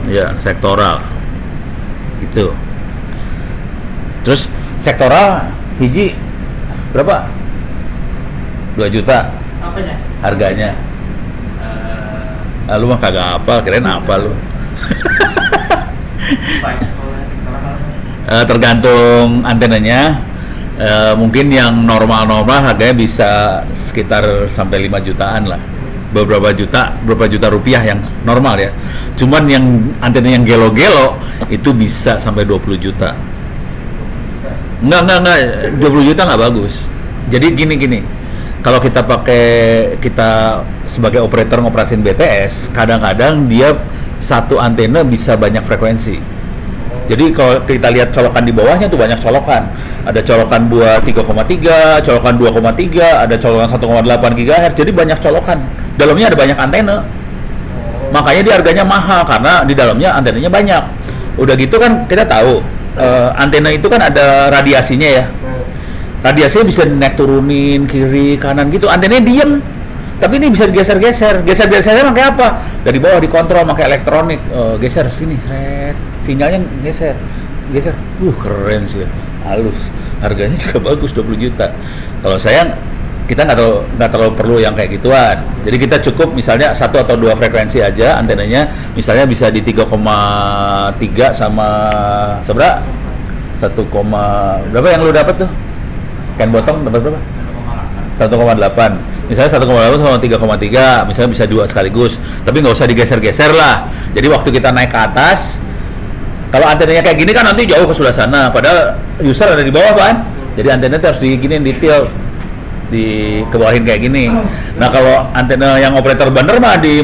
Ya, sektoral. Gitu. Terus sektoral hiji berapa? 2 juta. Apanya? Harganya. Lu mah kagak apa, kirain apa lu? Tergantung antenanya. Mungkin yang normal harganya bisa sekitar sampai 5 jutaan lah, beberapa juta rupiah yang normal ya. Cuman yang antena yang gelo-gelo itu bisa sampai 20 juta. Enggak, 20 juta nggak bagus. Jadi gini, kalau kita sebagai operator ngoperasin BTS, kadang-kadang dia satu antena bisa banyak frekuensi. Jadi kalau kita lihat colokan di bawahnya tuh banyak colokan. Ada colokan 3,3, colokan 2,3, ada colokan 1,8 GHz. Jadi banyak colokan. Dalamnya ada banyak antena. Makanya dia harganya mahal karena di dalamnya antenanya banyak. Udah gitu kan kita tahu antena itu kan ada radiasinya ya. Radiasinya bisa naik turunin kiri kanan gitu. Antenanya diem. Tapi ini bisa digeser-geser. Geser-gesernya pakai apa? Dari bawah dikontrol pakai elektronik. Geser sini, seret. Sinyalnya geser. Keren sih ya. Halus. Harganya juga bagus, 20 juta. Kalau saya, kita nggak terlalu perlu yang kayak gituan. Jadi kita cukup misalnya 1 atau 2 frekuensi aja antenanya. Misalnya bisa di 3,3 sama seberapa? 1, berapa yang lu dapat tuh? Ken Botong dapat berapa? 1,8. Misalnya 1,8 sama 3,3, misalnya bisa 2 sekaligus. Tapi nggak usah digeser-geser lah. Jadi waktu kita naik ke atas, kalau antenanya kayak gini kan nanti jauh ke sebelah sana. Padahal user ada di bawah kan. Jadi antena harus diginiin, detail, dikebawahin kayak gini. Nah kalau antena yang operator bener mah di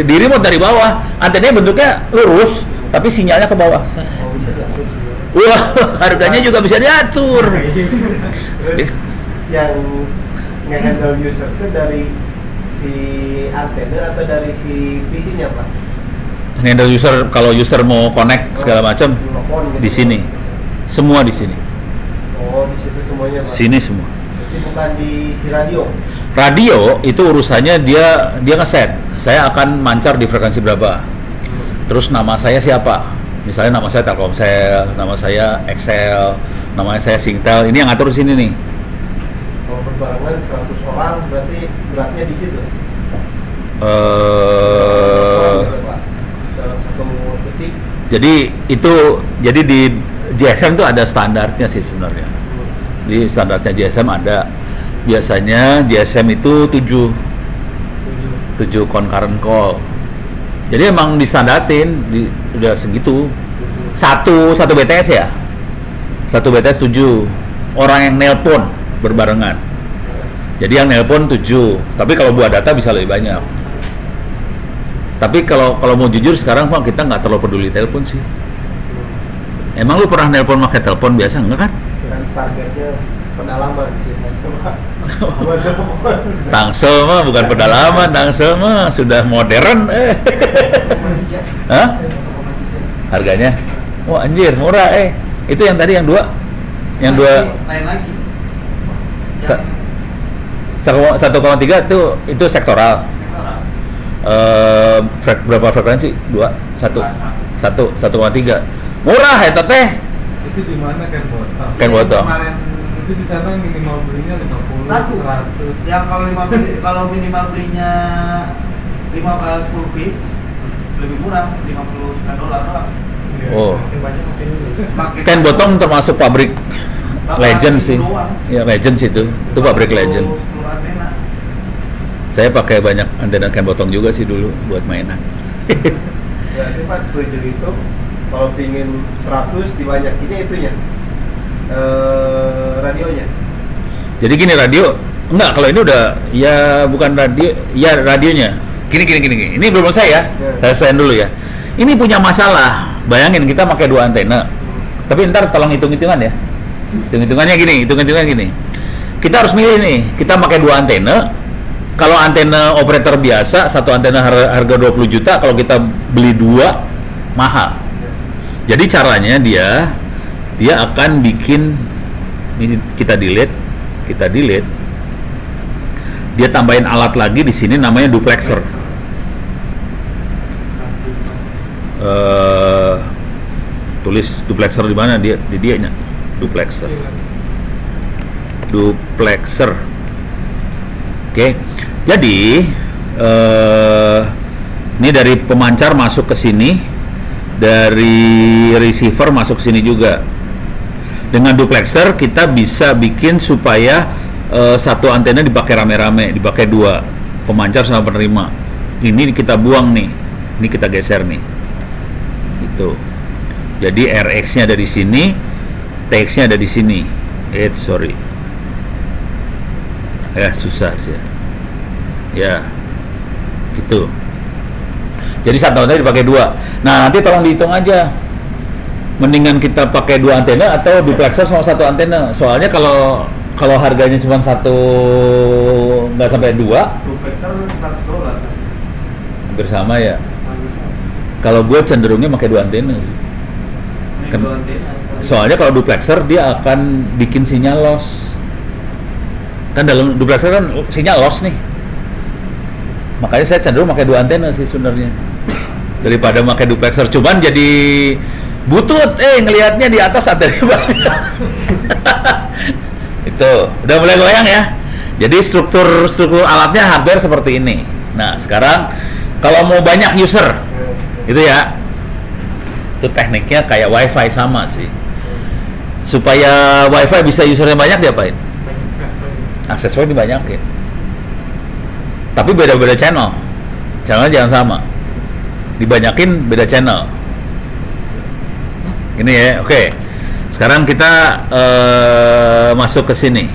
remote dari bawah. Antenanya bentuknya lurus, tapi sinyalnya ke bawah. Wah, harganya juga bisa diatur. Terus yang nge-handle user itu dari si antena atau dari si PC-nya, Pak? Handle user, kalau user mau connect segala macam di sini. Semua di sini. Oh, di situ semuanya, Pak. Sini semua. Jadi bukan di si radio. Radio itu urusannya dia ngeset. Saya akan mancar di frekuensi berapa. Terus nama saya siapa? Misalnya nama saya Telkomsel, nama saya Excel, namanya saya Singtel. Ini yang ngatur di sini nih. Kalau berbarengan 100 orang berarti beratnya di situ. Dalam 1 detik. Jadi di GSM itu ada standarnya sih sebenarnya. Di standarnya GSM ada. Biasanya GSM itu 7 concurrent call. Jadi emang distandatin, udah segitu. Satu BTS ya. Satu BTS 7 orang yang nelpon berbarengan. Jadi yang nelpon 7, tapi kalau buat data bisa lebih banyak. Tapi kalau mau jujur sekarang Pak, kita nggak terlalu peduli telepon sih. Emang lu pernah nelpon pakai telepon biasa enggak kan? Dengan targetnya pedalaman sih. Tangsel mah bukan pedalaman, Tangsel mah sudah modern. Hah? Harganya? Wah anjir murah Itu yang tadi yang dua? Yang dua? Lain lagi. 1,3 itu sektoral. Berapa frekuensi? 1,3. Murah ya teh. Itu di mana Ken Botol? Ken Botol. Itu di sana minimal belinya 50, 100. Yang kalau minimal belinya 10 piece lebih murah, $59 doang. Oh. Makin banyak makin Ken Botol termasuk pabrik legend sih. Ya legend sih itu pabrik legend. Saya pakai banyak antena Ken Botol juga sih dulu buat mainan. Berarti Pak 7 itu kalau pingin 100 dibanyakinnya itunya radionya. Jadi gini radio, enggak kalau ini udah ya bukan radio, ya radionya. Gini. Ini belum saya ya. Saya dulu ya. Ini punya masalah. Bayangin kita pakai 2 antena. Tapi ntar tolong hitung-hitungan ya. Hitung-hitungannya gini. Kita harus milih nih. Kita pakai 2 antena. Kalau antena operator biasa, satu antena harga 20 juta, kalau kita beli 2 mahal. Jadi caranya dia akan bikin ini kita delete. Dia tambahin alat lagi di sini namanya duplexer. Tulis duplexer di mana dia di dianya duplexer. Oke. Jadi ini dari pemancar masuk ke sini, dari receiver masuk sini juga. Dengan duplexer kita bisa bikin supaya satu antena dipakai rame-rame, dipakai 2 pemancar sama penerima. Ini kita buang nih, ini kita geser nih. Itu. Jadi RX-nya ada di sini, TX-nya ada di sini. Sorry. Ya susah sih. Ya, gitu. Jadi satu antena dipakai 2. Nah nanti tolong dihitung aja. Mendingan kita pakai 2 antena atau duplexer sama 1 antena. Soalnya kalau harganya cuma 1 nggak sampai 2. duplexer $100. Hampir sama ya. Kalau gue cenderungnya pakai 2 antena. Soalnya kalau duplexer dia akan bikin sinyal loss. Kan dalam duplexer kan sinyal loss nih. Makanya saya cenderung pakai 2 antena sih sebenarnya. Daripada pakai duplexer, cuman jadi butut, ngelihatnya di atas antena banyak. Itu udah mulai goyang ya. Jadi struktur alatnya hardware seperti ini. Nah sekarang kalau mau banyak user, itu ya, itu tekniknya kayak WiFi sama sih. Supaya WiFi bisa usernya banyak diapain? Akses WiFi dibanyakin. Tapi beda-beda channel. Channelnya jangan sama. Dibanyakin beda channel. Ini ya, oke. Sekarang kita masuk ke sini.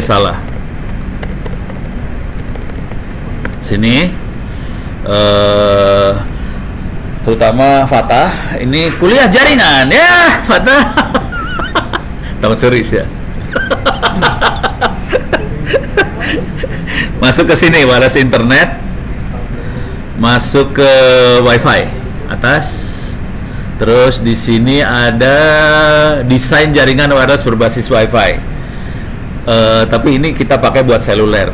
Salah. Sini. Terutama Fatah. Ini kuliah jaringan ya, Fatah. Tamat serius ya. Masuk ke sini, wireless internet. Masuk ke WiFi atas. Terus di sini ada desain jaringan wireless berbasis WiFi. Tapi ini kita pakai buat seluler.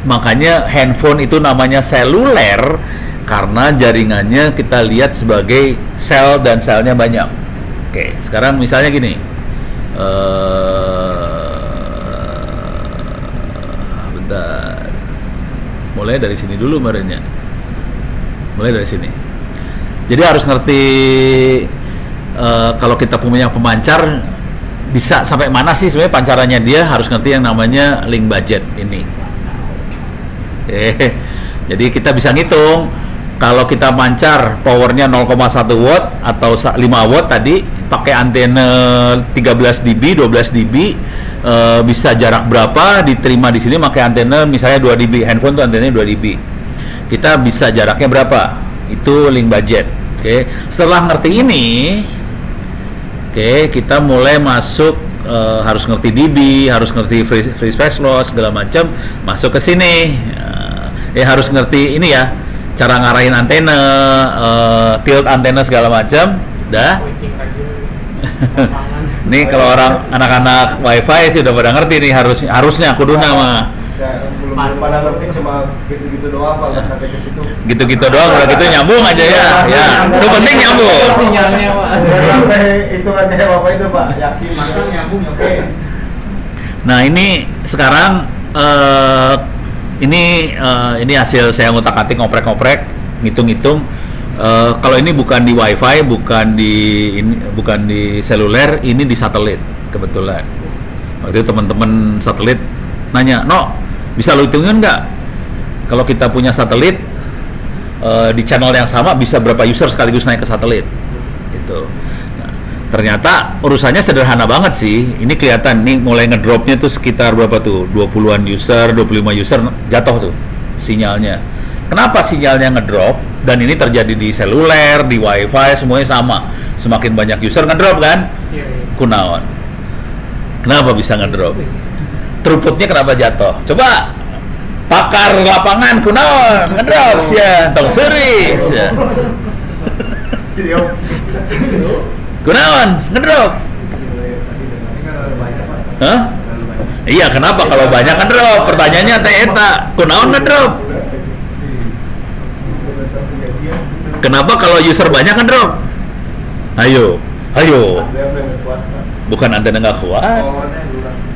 Makanya handphone itu namanya seluler karena jaringannya kita lihat sebagai sel dan selnya banyak. Oke, sekarang misalnya gini. Bentar. Mulai dari sini dulu kemarinnya. Mulai dari sini. Jadi harus ngerti kalau kita punya pemancar bisa sampai mana sih sebenarnya pancarannya, dia harus ngerti yang namanya link budget ini. Jadi kita bisa ngitung kalau kita mancar powernya 0,1 watt atau 5 watt tadi pakai antena 13 dB, 12 dB bisa jarak berapa diterima di sini pakai antena misalnya 2 dB. Handphone tuh antenanya 2 dB. Kita bisa jaraknya berapa? Itu link budget. Oke. Setelah ngerti ini, oke, kita mulai masuk harus ngerti dB, harus ngerti free space loss segala macam, masuk ke sini. Harus ngerti ini ya, cara ngarahin antena, tilt antena segala macam, dah. Nih kalau orang anak-anak wifi sih udah pada ngerti nih, harusnya kuduna mah. Belum pada ngerti, cuma gitu-gitu doang Pak, nggak sampai ke situ. Gitu-gitu doang, udah gitu nyambung aja ya. Ya, itu penting nyambung. Sinyalnya Pak. Sampai itu aja Bapak itu Pak, yakin Masa nyambung oke. Nah ini sekarang ini hasil saya ngutak-atik, ngoprek-ngoprek, ngitung-ngitung. Kalau ini bukan di wifi, bukan di seluler, ini di satelit kebetulan. Waktu itu teman-teman satelit nanya, "No, bisa lo hitungin nggak? Kalau kita punya satelit di channel yang sama bisa berapa user sekaligus naik ke satelit?" Gitu. Nah, ternyata urusannya sederhana banget sih. Ini kelihatan nih mulai ngedropnya tuh sekitar berapa tuh? 20-an user, 25 user jatuh tuh sinyalnya. Kenapa sinyalnya ngedrop? Dan ini terjadi di seluler, di wifi, semuanya sama. Semakin banyak user ngedrop kan? Kunaon. Kenapa bisa ngedrop? Throughputnya kenapa jatuh? Coba pakar lapangan kunaon ngedrop sia, tong seuri sia. Kunaon ngedrop? Hah? Iya, kenapa kalau banyak ngedrop? Pertanyaannya teh eta, kunaon ngedrop? Kenapa kalau user banyak ngedrop? Ayo. Bukan antena nggak kuat.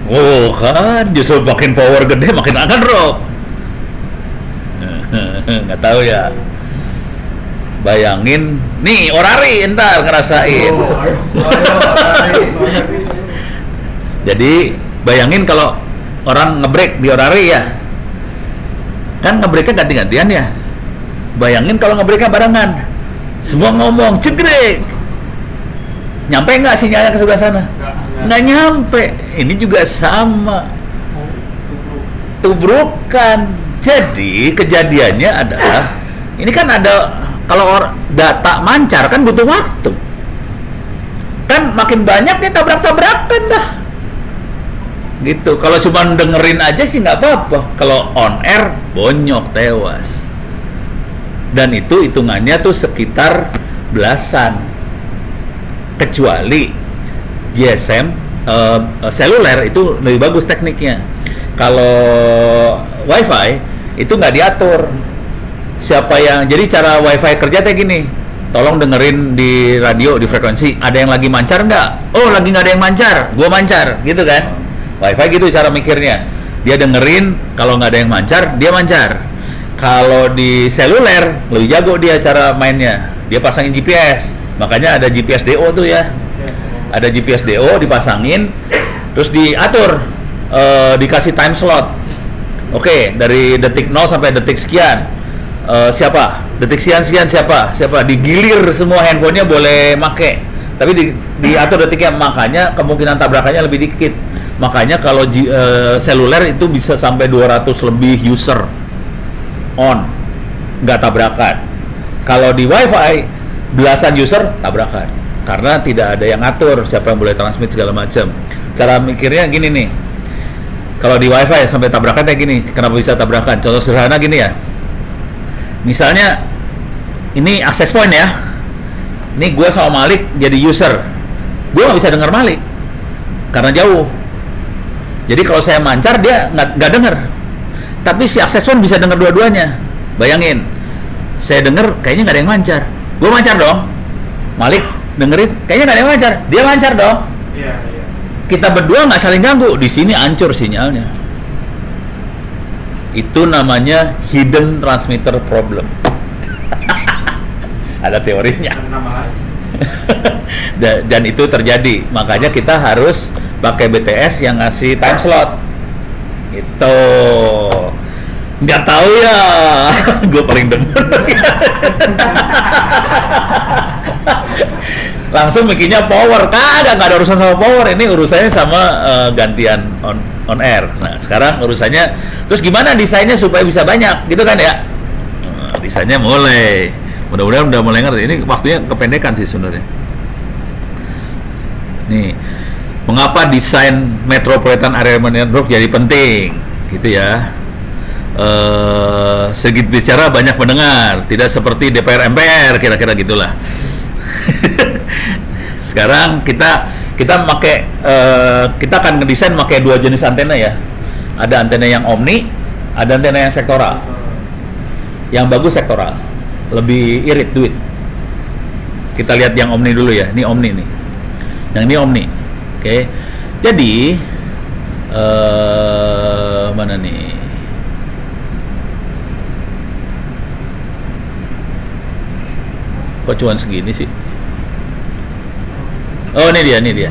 Oh kan, justru makin power gede makin akan drop. Nggak tahu ya. Bayangin, nih orari ntar ngerasain. Jadi bayangin kalau orang ngebrek di orari ya, kan ngebreknya ganti-gantian ya. Bayangin kalau ngebreknya barengan, semua ngomong cegrek. Nyampe nggak sinyalnya ke sebelah sana? Nggak nyampe. Ini juga sama, tubrukan. Jadi kejadiannya adalah ini kan ada, kalau data mancar kan butuh waktu, kan makin banyak nih tabrak-tabrakan dah gitu. Kalau cuma dengerin aja sih nggak apa-apa, kalau on air bonyok tewas. Dan itu hitungannya tuh sekitar belasan, kecuali GSM seluler itu lebih bagus tekniknya. Kalau wifi itu nggak diatur siapa yang, jadi cara wifi kerja kayak gini, tolong dengerin di radio, di frekuensi, ada yang lagi mancar nggak? Oh lagi nggak ada yang mancar, gua mancar, gitu kan. Wifi gitu cara mikirnya, dia dengerin, kalau nggak ada yang mancar dia mancar. Kalau di seluler lebih jago dia cara mainnya, dia pasangin GPS, makanya ada GPS DO tuh ya, ada GPS DO dipasangin, terus diatur, dikasih time slot. Oke, dari detik 0 sampai detik sekian, siapa? Detik sekian siapa? Digilir semua handphonenya boleh make, tapi diatur detiknya, makanya kemungkinan tabrakannya lebih dikit. Makanya kalau seluler itu bisa sampai 200 lebih user on, nggak tabrakan. Kalau di wifi belasan user tabrakan, karena tidak ada yang ngatur siapa yang boleh transmit segala macam. Cara mikirnya gini nih, kalau di wifi sampai tabrakan kayak gini. Kenapa bisa tabrakan? Contoh sederhana gini ya, misalnya ini access point ya, ini gue sama Malik jadi user, gue nggak bisa dengar Malik karena jauh. Jadi kalau saya mancar dia nggak dengar, tapi si access point bisa dengar dua-duanya. Bayangin, saya dengar kayaknya nggak ada yang mancar, gue mancar dong. Malik dengerin kayaknya nggak ada yang mancar, dia mancar dong. Iya. Kita berdua nggak saling ganggu, di sini hancur sinyalnya. Itu namanya hidden transmitter problem. Ada teorinya. Dan itu terjadi, makanya kita harus pakai BTS yang ngasih time slot. Itu. Nggak tahu ya, gue paling demen. Langsung bikinnya power, nggak ada urusan sama power, ini urusannya sama gantian on air. Nah sekarang urusannya, terus gimana desainnya supaya bisa banyak, gitu kan ya? Nah, desainnya mudah-mudahan udah mulai ngerti. Ini waktunya kependekan sih sebenarnya. Nih, mengapa desain Metropolitan Area Network jadi penting, gitu ya? Sedikit bicara banyak mendengar, tidak seperti DPR MPR, kira-kira gitulah. Sekarang kita pakai kita akan ngedesain pakai dua jenis antena ya. Ada antena yang omni, ada antena yang sektoral. Yang bagus sektoral, lebih irit duit. Kita lihat yang omni dulu ya. Ini omni nih. Yang ini omni. Oke. Jadi mana nih? Kok cuma segini sih? Oh, ini dia.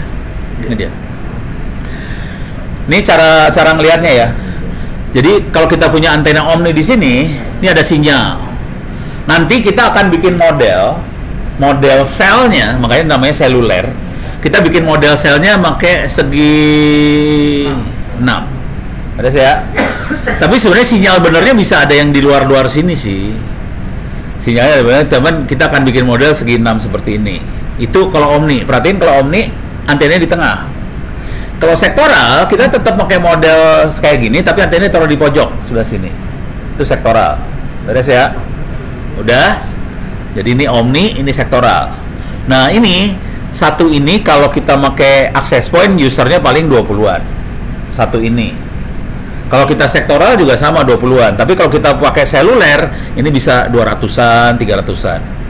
Ini cara ngelihatnya ya. Jadi kalau kita punya antena omni di sini, ini ada sinyal. Nanti kita akan bikin model selnya, makanya namanya seluler. Kita bikin model selnya pakai segi 6. Ada ya? Tapi sebenarnya sinyal benernya bisa ada yang di luar sini sih. Sinyalnya teman, kita akan bikin model segi 6 seperti ini. Itu kalau omni. Perhatiin kalau omni antenanya di tengah. Kalau sektoral kita tetap pakai model kayak gini tapi antenanya taruh di pojok sebelah sini. Itu sektoral. Beres ya? Udah. Jadi ini omni, ini sektoral. Nah, satu ini kalau kita pakai access point usernya paling 20-an. Satu ini. Kalau kita sektoral juga sama 20-an, tapi kalau kita pakai seluler ini bisa 200-an, 300-an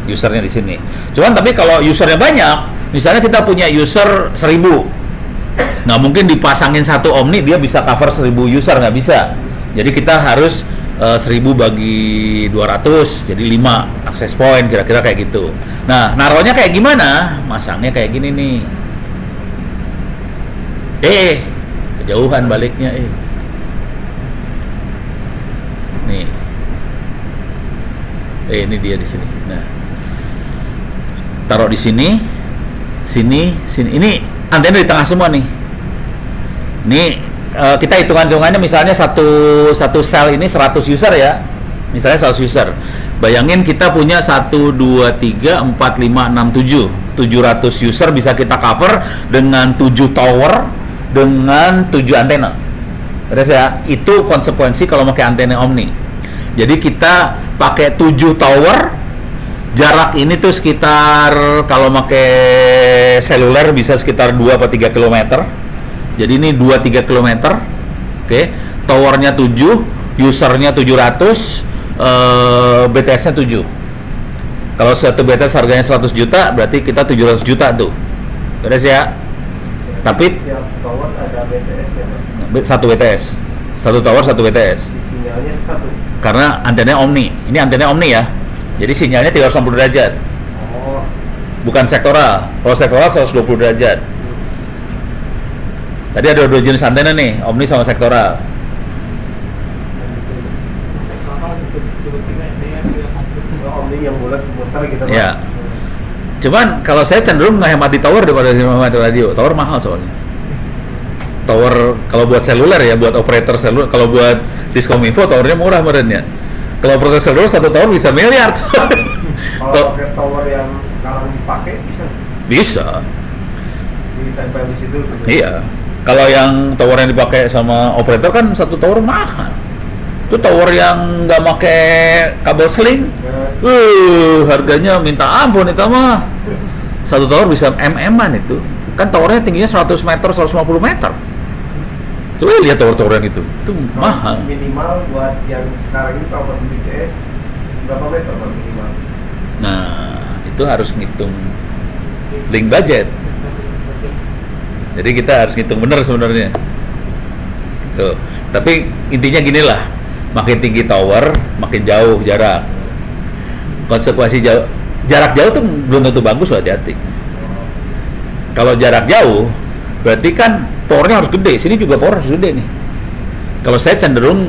usernya di sini. Cuman tapi kalau usernya banyak, misalnya kita punya user 1000, nggak mungkin dipasangin satu omni dia bisa cover 1000 user, nggak bisa. Jadi kita harus 1000 bagi 200, jadi 5 access point, kira-kira kayak gitu. Nah, naruhnya kayak gimana? Masangnya kayak gini nih. Kejauhan baliknya nih. Ini dia di sini. Nah, taruh di sini. Ini antena di tengah semua nih. Ini kita hitungannya misalnya satu sel ini 100 user ya. Misalnya 100 user. Bayangin kita punya 1 2 3 4 5 6 7. 700 user bisa kita cover dengan 7 tower dengan 7 antena. Terus ya, itu konsekuensi kalau pakai antena omni. Jadi kita pakai 7 tower, jarak ini tuh sekitar kalau pakai seluler bisa sekitar 2 atau 3 km. Jadi ini 2-3 km. Oke, towernya 7, usernya 700, BTS-nya 7. Kalau satu BTS harganya 100 juta, berarti kita 700 juta tuh. Beres ya? Tapi tiap tower ada BTS ya, Pak? Satu BTS, satu tower satu BTS. Sinyalnya satu. Karena antenanya omni. Ini antena omni ya. Jadi sinyalnya 360 derajat. Oh. Bukan sektoral. Kalau sektoral 120 derajat. Tadi ada 2 jenis antena nih, omni sama sektoral. Omni yang bulat muter gitu, Pak. Ya. Cuman kalau saya cenderung ngehemat di tower daripada hemat di radio. Tower mahal soalnya. Tower kalau buat seluler ya, buat operator seluler. Kalau buat Diskominfo towernya murah merenya. Kalau operator seluler satu tower bisa miliar. Kalau pakai tower yang sekarang dipakai bisa? Bisa. Ditempel di situ. Bisa. Iya. Kalau yang tower yang dipakai sama operator kan satu tower mahal. Itu tower yang nggak pakai kabel sling. Harganya minta ampun itu mah. Satu tower bisa MM-an itu. Kan towernya tingginya 100 meter, 150 meter. Coba lihat tower-tower yang itu mahal. Minimal buat yang sekarang ini kalau BTS berapa meter Pak minimal? Nah, itu harus ngitung link budget. Jadi kita harus ngitung benar sebenarnya. Tuh. Tapi intinya gini lah, makin tinggi tower, makin jauh jarak. Konsekuensi jarak jauh tuh belum tentu bagus loh, hati-hati. Kalau jarak jauh, berarti kan powernya harus gede. Sini juga power harus gede nih. Kalau saya cenderung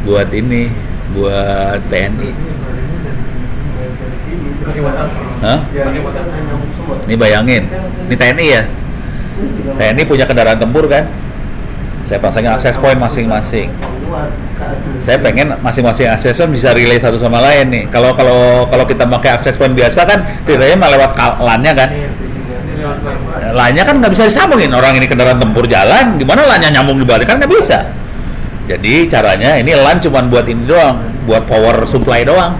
buat ini, buat TNI. Dari sini. Pakai buat apa? Hah? Ya, ini kan nyambung semua. Ini bayangin, ini TNI ya. TNI punya kendaraan tempur kan? Saya pasangin akses point masing-masing. Saya pengen masing-masing akses point bisa relay satu sama lain nih. Kalau kita pakai akses point biasa kan, relaynya malah lewat LAN-nya kan. LAN-nya kan nggak bisa disambungin. Orang ini kendaraan tempur jalan, gimana LAN-nya nyambung di balik kan nggak bisa. Jadi caranya ini LAN cuma buat ini doang, buat power supply doang.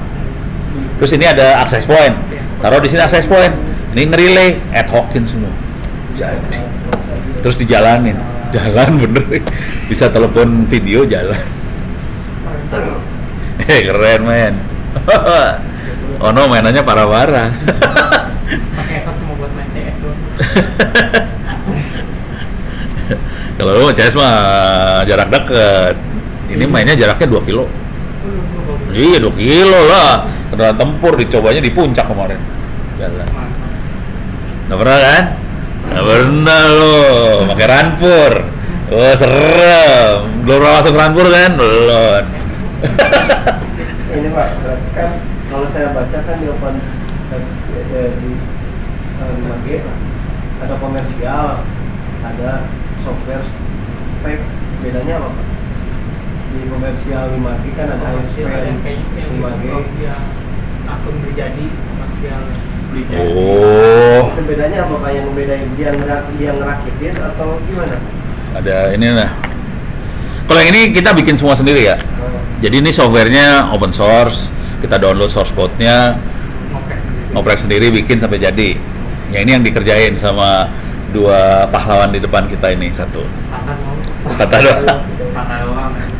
Terus ini ada akses point, taruh di sini akses point. Ini nge-relay ad hocin semua. Jadi terus dijalanin, jalan bener, bisa telepon video jalan. Keren men. Oh no, mainannya parah-parah. Pakai effort cuma buat main CS doang. Kalau lu CS mah jarak deket. Ini mainnya jaraknya 2 kilo. Iya 2 kilo lah. Kendaraan tempur dicobanya di puncak kemarin. Jalan. Nggak pernah kan? Nggak pernah lo. Pakai Ranpur. Oh serem. Belum pernah masuk Ranpur kan? Belum. Ini Pak, berarti kan kalau saya baca kan di open di 5G ada komersial, ada software spek. Bedanya apa Pak? Di komersial 5G kan ada ISP yang kayak 5G. yang langsung terjadi komersial. Oh. Itu bedanya apa Pak? Yang bedain dia ngerakitin atau gimana? Ada ini nah. Kalau yang ini kita bikin semua sendiri ya. Jadi ini softwarenya open source, kita download source code-nya, ngoprek sendiri bikin sampai jadi. Ya ini yang dikerjain sama dua pahlawan di depan kita ini satu. Kata doang.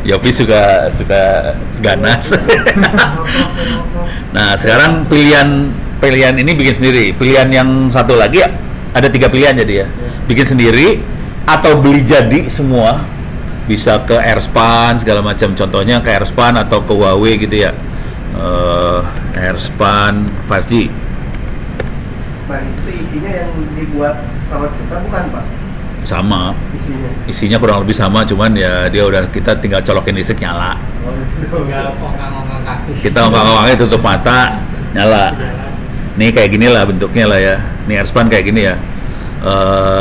Yopi suka ganas. Nah sekarang pilihan ini bikin sendiri. Pilihan yang satu lagi ada 3 pilihan jadi ya. Bikin sendiri atau beli jadi semua. Bisa ke Airspan segala macam, contohnya ke Airspan atau ke Huawei gitu ya. Airspan 5G. Nah itu isinya yang dibuat sama kita bukan Pak? Sama. Isinya Kurang lebih sama, cuman ya dia udah kita tinggal colokin listrik nyala. Tinggal ongkang-ongkang kaki. Kita ongkang-ongkangnya tutup mata nyala. Nih kayak gini lah bentuknya lah ya. Nih Airspan kayak gini ya.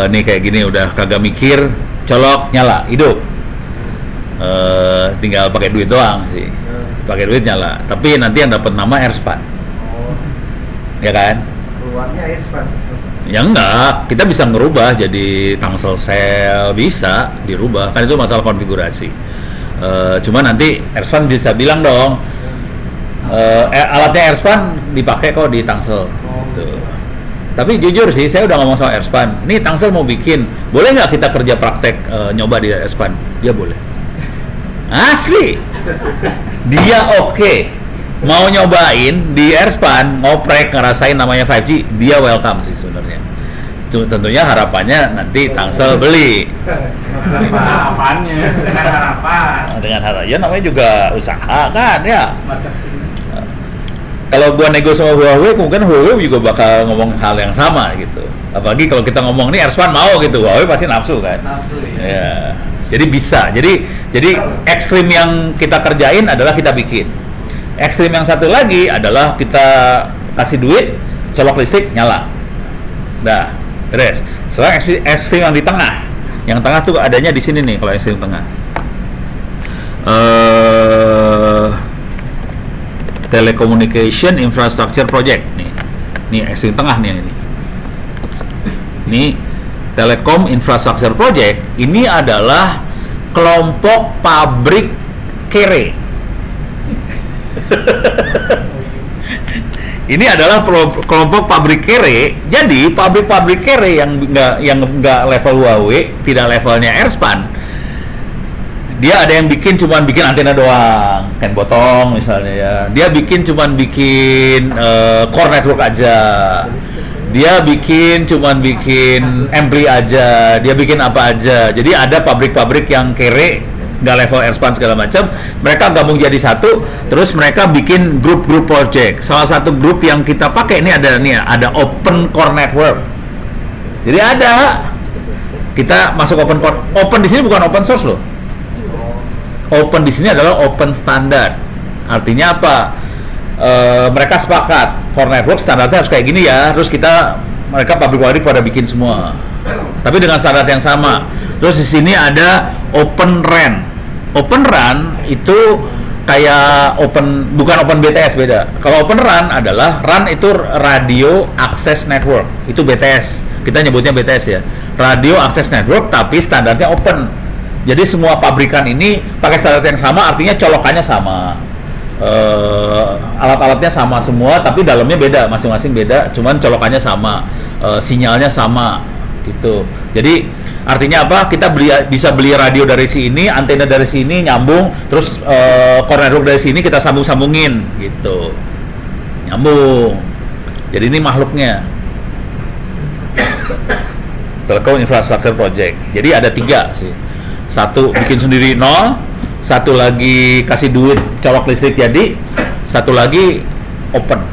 Nih kayak gini udah kagak mikir, colok nyala hidup. Tinggal pakai duit doang sih, pakai duit nyala. Tapi nanti yang dapat nama Airspan, ya kan? Keluarnya Airspan. Ya enggak, kita bisa ngerubah jadi Tangsel Cell, bisa dirubah. Kan itu masalah konfigurasi. Cuma nanti Airspan bisa bilang dong, alatnya Airspan dipakai kok di Tangsel. Gitu. Tapi jujur sih, saya udah ngomong sama Airspan. Nih Tangsel mau bikin, boleh nggak kita kerja praktek nyoba di Airspan? Dia boleh. Asli, dia oke. Mau nyobain di Airspan, ngoprek, ngerasain namanya 5G, dia welcome sih sebenarnya. Tentunya harapannya nanti Tangsel beli. Harapannya dengan harapan. Dengan harapan, ya namanya juga usaha kan ya. Kalau gua nego sama Huawei, mungkin Huawei juga bakal ngomong hal yang sama gitu. Apalagi kalau kita ngomong nih Airspan mau gitu, Huawei pasti nafsu kan. Nafsu ya. Jadi bisa. Jadi ekstrim yang kita kerjain adalah kita bikin. Ekstrim yang satu lagi adalah kita kasih duit, colok listrik, nyala. Dah, beres. Sekarang ekstrim yang di tengah. Yang tengah tuh adanya di sini nih kalau ekstrim tengah. Telecommunication Infrastructure Project nih. Nih ekstrim tengah nih yang ini. Nih Telecom Infrastructure Project ini adalah kelompok pabrik kere. Ini adalah kelompok pabrik kere. Jadi pabrik-pabrik kere yang nggak level Huawei, tidak levelnya Airspan. Dia ada yang cuman bikin antena doang, kan potong misalnya ya. Dia cuman bikin core network aja. Dia cuman bikin ampli aja, dia bikin apa aja. Jadi ada pabrik-pabrik yang kere, nggak level Airspan segala macam. Mereka gabung jadi satu, terus mereka bikin grup-grup project. Salah satu grup yang kita pakai ini ada Open Core Network. Jadi kita masuk Open Core. Open di sini bukan open source loh. Open di sini adalah open standard. Artinya apa? Mereka sepakat core network standarnya harus kayak gini ya. Terus mereka pabrik pada bikin semua. Tapi dengan standar yang sama. Terus di sini ada Open RAN. Open RAN itu kayak bukan Open BTS, beda. Kalau Open RAN adalah itu Radio Access Network. Itu BTS. Kita nyebutnya BTS ya. Radio Access Network tapi standarnya open. Jadi semua pabrikan ini pakai standar yang sama, artinya colokannya sama. Alat-alatnya sama semua tapi dalamnya beda, masing-masing beda, cuman colokannya sama, sinyalnya sama gitu. Jadi artinya apa? Kita bisa beli radio dari sini, antena dari sini nyambung, terus core network dari sini kita sambung-sambungin gitu, nyambung. Jadi ini makhluknya Telecom Infrastructure Project. Jadi ada 3 sih. Satu bikin sendiri 0, satu lagi kasih duit colok listrik jadi, satu lagi open.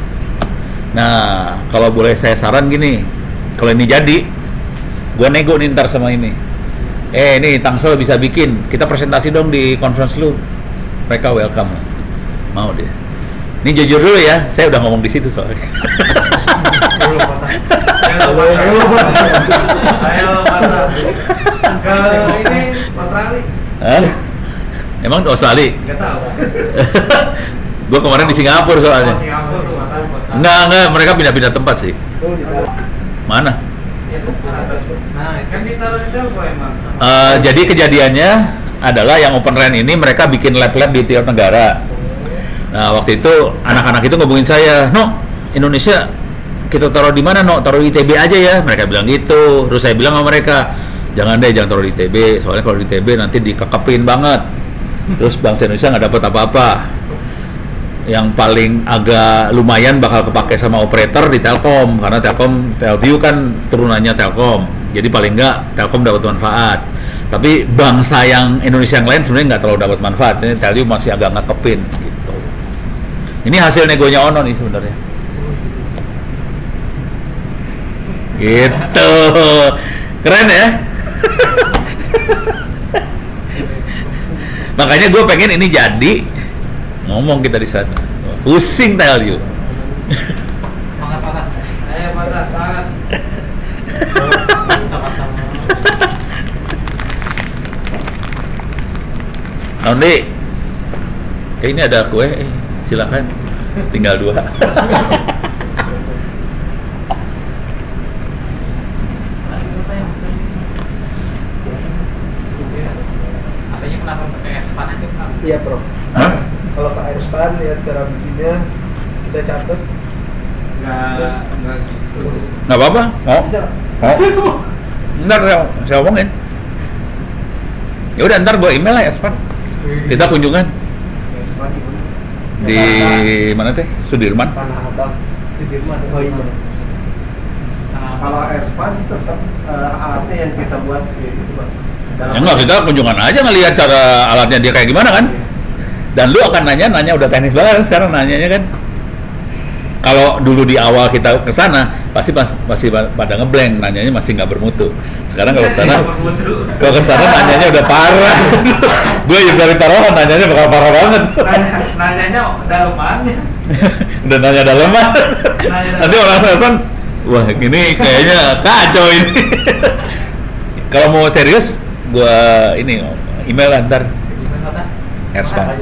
Nah, kalau boleh saya saran gini, kalau ini jadi, gue nego nih ntar sama ini. Ini Tangsel bisa bikin, kita presentasi dong di conference lu. Mereka welcome. Mau deh. Ini jujur dulu ya, saya udah ngomong di situ soalnya. Ayo, mana? Ke ini Australia. Emang di Australia? Nggak tahu. Gue kemarin di Singapura soalnya. Singapura tuh mata. Enggak, mereka pindah-pindah tempat sih. Mana? Nah, kan ditaruh di Telco emang. Jadi kejadiannya adalah yang Open RAN ini mereka bikin lab-lab di tiap negara. Nah, waktu itu anak-anak itu ngomongin saya, "No, Indonesia kita taruh di mana, No? Taruh di ITB aja ya." Mereka bilang gitu. Terus saya bilang sama mereka, "Jangan deh, jangan taruh di ITB. Soalnya kalau di ITB nanti dikekepin banget. Terus bangsa Indonesia nggak dapat apa-apa. Yang paling agak lumayan bakal kepake sama operator di Telkom, karena Telview kan turunannya Telkom. Jadi paling nggak Telkom dapat manfaat. Tapi bangsa yang Indonesia yang lain sebenarnya nggak terlalu dapat manfaat. Ini Telview masih agak ngekepin gitu. Ini hasil negonya Ono nih sebenarnya. Gitu. Keren ya? Makanya gue pengen ini jadi, ngomong kita di sana. Pusing Telview. Semangat Pak. Ayo, semangat. Sama-sama. Nanti ini ada kue, silakan. Tinggal 2. Katanya kenapa pakai Espan aja Pak? Iya, Bro. Hah? Kalau ke Airspan lihat cara bikinnya, kita catat. Nggak gitu. Nggak apa-apa? Mau? Bisa. Mau? Ntar saya omongin. Ya udah, ntar gue email lah ya, Span. Kita kunjungan Airspan di mana? di mana teh? Sudirman. Tanah Abang, Sudirman. Oh iya. Kalau Airspan tetap alatnya yang kita buat gitu, Bang. Ya enggak, kita kunjungan aja ngelihat cara alatnya dia kayak gimana kan. Dan lu akan nanya udah teknis banget kan sekarang nanyanya kan. Kalau dulu di awal kita ke sana pasti pada ngeblank, nanyanya masih nggak bermutu. Sekarang kalau ke sana nanyanya udah parah. Gue juga dari taruhan nanyanya bakal parah banget. Nanyanya dalemannya. Udah nanya daleman. Nanti orang telepon, wah ini kayaknya kacau ini. Kalau mau serius, gue ini email antar Airspan.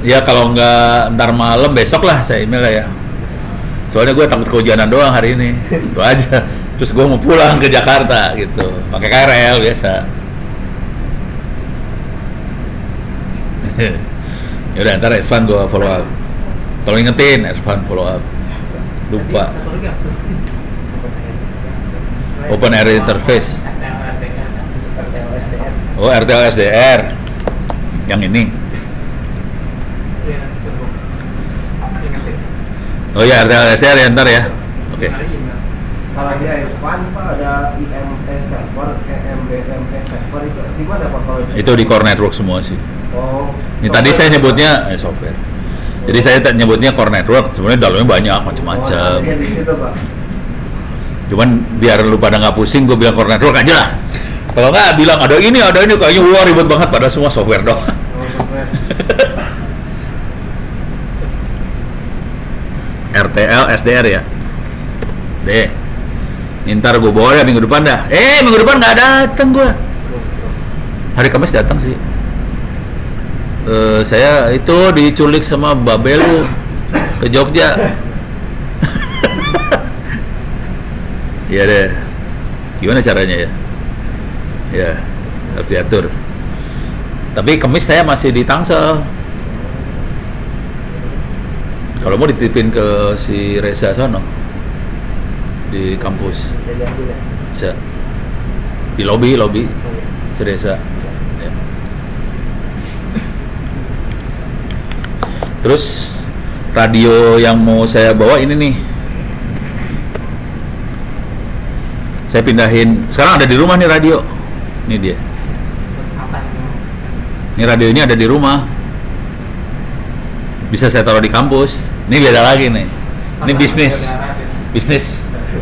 Ya kalau nggak ntar malam besok lah saya email ya. Soalnya gue takut kehujanan doang hari ini. Itu aja. Terus gue mau pulang ke Jakarta gitu. Pakai KRL biasa. Ya udah ntar Airspan gue follow up. Tolong ingetin Airspan follow up. Lupa. Open Area Interface. Oh, RTL SDR. Yang ini. Oh ya, RTL SDR ya ntar ya. Oke. Kalau di Airspan Pak ada IMS server, EMBMS server itu di mana Pak kalau Itu di core network semua sih. Oh. Ini tadi saya nyebutnya software. Jadi saya nyebutnya core network, sebenarnya dalamnya banyak macam-macam. Oh, di situ Pak. Cuman biar lu pada nggak pusing, gue bilang core network aja lah. Kalau nggak bilang ada ini kayaknya wah ribet banget, padahal semua software doang. Oh, software. RTL, SDR ya. Deh. Ntar gue bawa ya minggu depan dah. Minggu depan nggak datang gue. Hari Kamis datang sih. Saya itu diculik sama Babelu ke Jogja. Iya deh. Gimana caranya ya? Ya, harus diatur. Tapi Kamis saya masih di Tangsel. Kalau mau dititipin ke si Reza sono di kampus. Bisa diambil ya? Bisa. Di lobby si Reza. Ya. Terus radio yang mau saya bawa ini nih. Saya pindahin. Sekarang ada di rumah nih radio. Ini dia. Apa sih? Ini radio ini ada di rumah. Bisa saya taruh di kampus. Ini beda lagi nih. Ini bisnis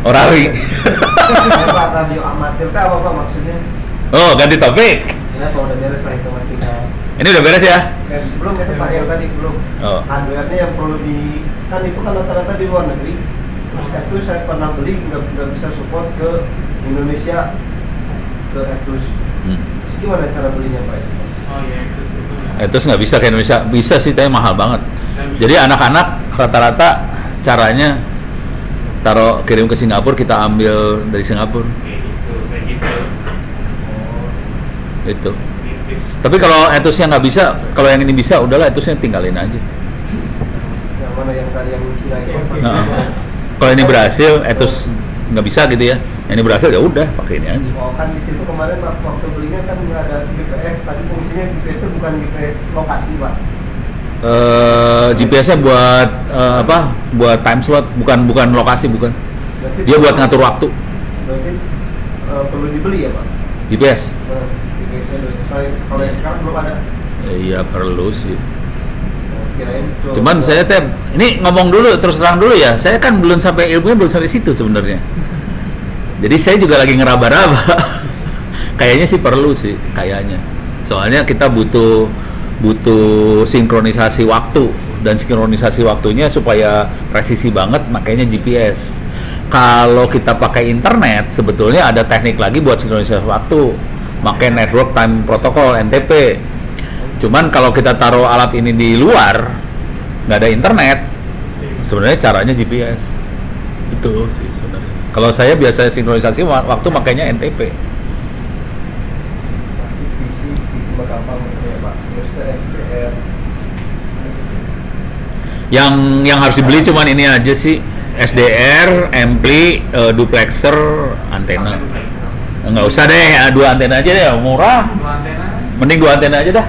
Orawi. Pak, radio amatir itu apa Pak maksudnya? Oh, ganti topik. Ya, kalau udah beres lah itu mah tinggal. Ini udah beres ya? Belum itu Pak, yang tadi belum. Oh. Hardware-nya yang perlu kan itu kan rata-rata di luar negeri. Terus itu saya pernah beli nggak bisa support ke Indonesia ke Etus. Terus gimana cara belinya Pak? Oh iya, Etus nggak bisa ke Indonesia. Bisa sih, tapi mahal banget. Jadi anak-anak rata-rata caranya kirim ke Singapura, kita ambil dari Singapura. Itu. Tapi kalau Etusnya nggak bisa, kalau yang ini bisa, udahlah Etusnya tinggalin aja. Yang mana yang tadi yang Cina itu? Kalau ini berhasil, Etus nggak bisa gitu ya. Yang ini berhasil ya udah pakai ini aja. Oh kan di situ kemarin waktu belinya kan nggak ada GPS, tapi fungsinya GPS itu bukan GPS lokasi Pak. GPS-nya buat apa? Buat time slot, bukan lokasi, bukan. Berarti Dia buat ngatur waktu. Berarti perlu dibeli ya Pak? GPS. GPS-nya dulu. Kalau yang sekarang belum ada. Iya perlu sih. Kirain Cuman saya ini ngomong dulu, terus terang dulu ya. Saya kan belum sampai ilmunya belum sampai situ sebenarnya. Jadi saya juga lagi ngeraba-raba. Kayaknya sih perlu sih, kayaknya. Soalnya kita butuh sinkronisasi waktu, dan sinkronisasi waktunya supaya presisi banget makanya GPS. Kalau kita pakai internet sebetulnya ada teknik lagi buat sinkronisasi waktu, pakai network time protocol NTP. Cuman kalau kita taruh alat ini di luar, nggak ada internet, sebenarnya caranya GPS. Itu sih sebenarnya. Kalau saya biasa sinkronisasi waktu makanya NTP. PC gampang gitu ya Pak. Terus ke SDR. Yang harus dibeli cuman ini aja sih, SDR, ampli, duplexer, antena. Nggak usah deh, 2 antena aja deh, murah. Mending 2 antena aja dah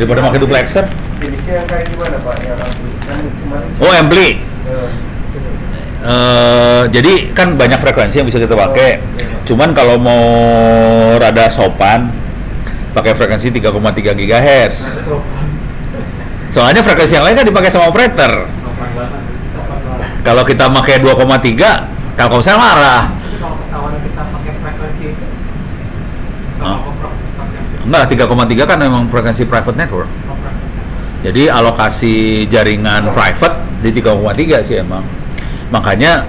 daripada pakai duplexer. Jenisnya yang kayak gimana Pak? Yang kan kemarin. Oh, ampli. Jadi kan banyak frekuensi yang bisa kita pakai. Cuman kalau mau rada sopan, pakai frekuensi 3,3 GHz. Soalnya frekuensi yang lain kan dipakai sama operator. Kalau kita pakai 2,3, Telkomsel marah. Kalau kita pakai frekuensi itu, Enggak, 3,3 kan memang frekuensi private network. Jadi alokasi jaringan private di 3,3 sih emang. Makanya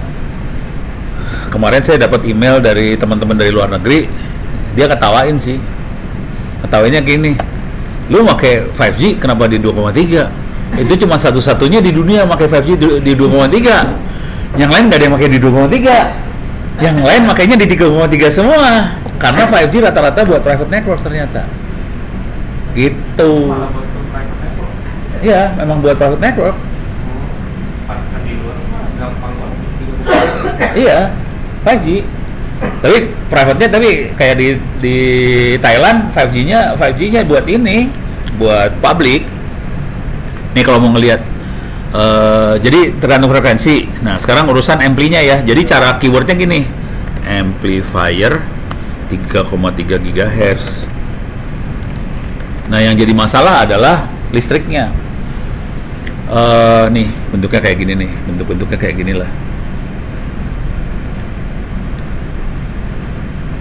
kemarin saya dapat email dari teman-teman dari luar negeri, dia ketawain sih. Ketawainnya gini, lu pakai 5G kenapa di 2,3? Itu cuma satu-satunya di dunia pakai 5G di 2,3. Yang lain nggak ada yang pakai di 2,3. Yang lain makanya di 3,3 semua. Karena 5G rata-rata buat private network ternyata. Gitu. Iya, memang buat private network. Iya, 5G. Tapi private-nya kayak di Thailand 5G-nya buat ini, buat public. Nih kalau mau ngelihat, jadi tergantung frekuensi. Nah sekarang urusan amplinya ya. Jadi cara keywordnya gini, amplifier 3,3 GHz. Nah yang jadi masalah adalah listriknya. Nih bentuknya kayak gini nih, bentuknya kayak gini lah.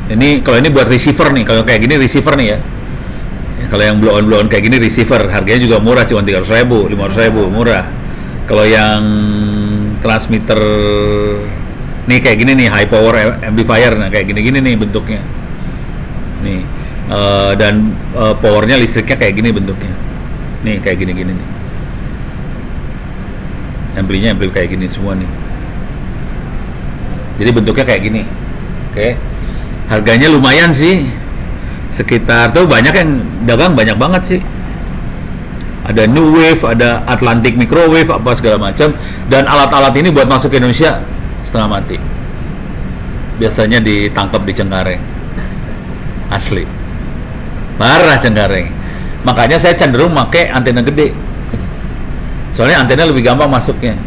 Ini kalau ini buat receiver nih, kalau kayak gini receiver nih ya. Kalau yang blow on kayak gini receiver, harganya juga murah, cuma 300.000, 500.000, murah. Kalau yang transmitter nih kayak gini nih, high power amplifier, nah kayak gini-gini nih bentuknya. Nih, dan powernya listriknya kayak gini bentuknya. Nih kayak gini-gini nih. Amplinya ampli kayak gini semua nih. Jadi bentuknya kayak gini. Oke. Harganya lumayan sih. Sekitar tuh banyak yang dagang, banyak banget sih. Ada New Wave, ada Atlantic Microwave, apa segala macam. Dan alat-alat ini buat masuk ke Indonesia setengah mati. Biasanya ditangkap di Cengkareng. Asli. Parah Cengkareng. Makanya saya cenderung pakai antena gede. Soalnya antena lebih gampang masuknya.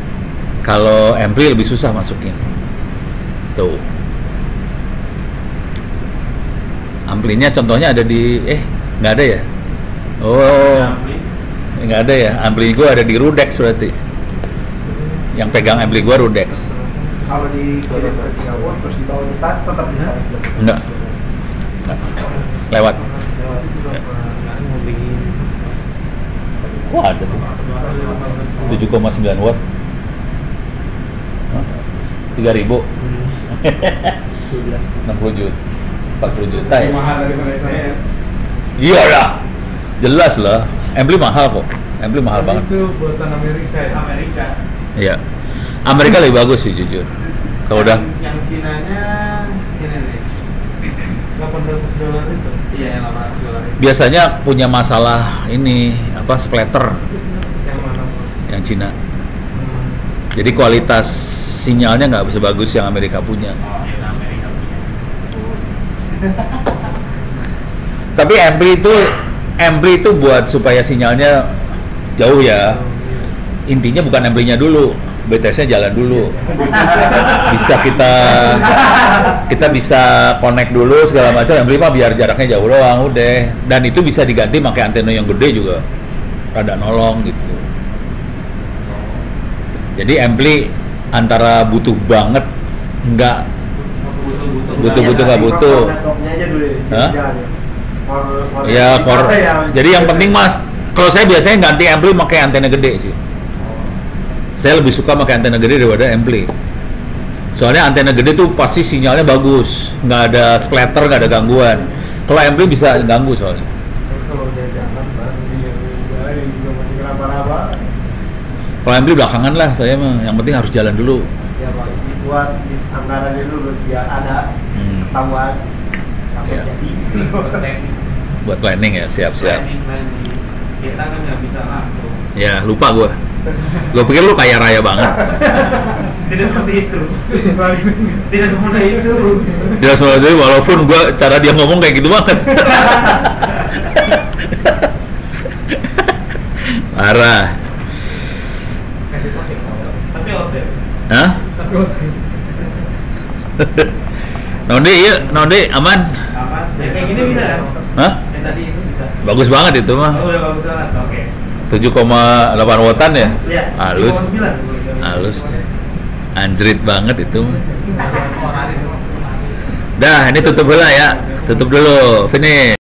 Kalau ampli lebih susah masuknya. Tuh. Amplinya contohnya ada di nggak ada ya? Oh, nggak ada ya. Ampli gua ada di Rudex berarti. Yang pegang ampli gua Rudex. Kalau dikirim ke Singapura terus dibawa di tas tetap ditarik. Enggak. Lewat. Wah, ada 7,9 watt. 3.000. 60 juta. 40 juta ya. Mahal daripada saya. Iya lah. Jelas lah. Ampli mahal kok. Ampli mahal banget. Itu buatan Amerika ya? Amerika. Iya. Amerika lebih bagus sih jujur. Kalau udah yang Cinanya ini nih. $800 itu? Iya, yang $800 itu. biasanya punya masalah ini apa splatter Yang mana? yang Cina. Jadi kualitas sinyalnya nggak sebagus yang Amerika punya. Oh, yang Amerika punya. Tapi ampli itu buat supaya sinyalnya jauh ya. Intinya bukan amplinya dulu, BTS-nya jalan dulu. Bisa kita bisa connect dulu segala macam. Ampli mah biar jaraknya jauh doang udah. Dan itu bisa diganti pakai antena yang gede juga. Rada nolong gitu. Jadi ampli antara butuh banget nggak butuh nggak butuh. Hah? Ya jadi yang penting mas, kalau saya biasanya ganti ampli pakai antena gede sih. Saya lebih suka pakai antena gede daripada ampli. Soalnya antena gede tuh pasti sinyalnya bagus, nggak ada splatter, nggak ada gangguan. Kalau ampli bisa ganggu soalnya. Kalau dia jalan baru dia juga masih kenapa-napa. Kalau ampli belakangan lah saya mah, yang penting harus jalan dulu. Ya Pak, dibuat di anggarannya dulu biar ada ketahuan sampai Ya. jadi. Buat planning ya, siap-siap. Planning. Kita kan nggak bisa langsung. Ya lupa gue pikir lu kaya raya banget. Tidak seperti itu. Tidak semudah itu. Dia soalnya walaupun gue cara dia ngomong kayak gitu banget. Parah. Tapi hotel. Hah? Tapi hotel. Nonde iya, Nonde aman. Apa? Ya, kayak gini bisa kan? Hah? Yang tadi itu bisa. Bagus banget itu mah. Oh, udah bagus banget. Oke. 7,8 wattan ya? Iya. Halus. 5,9. Halus. Anjrit banget itu mah. Oh, hari itu. Dah, ini tutup dulu ya. Tutup dulu. Finish.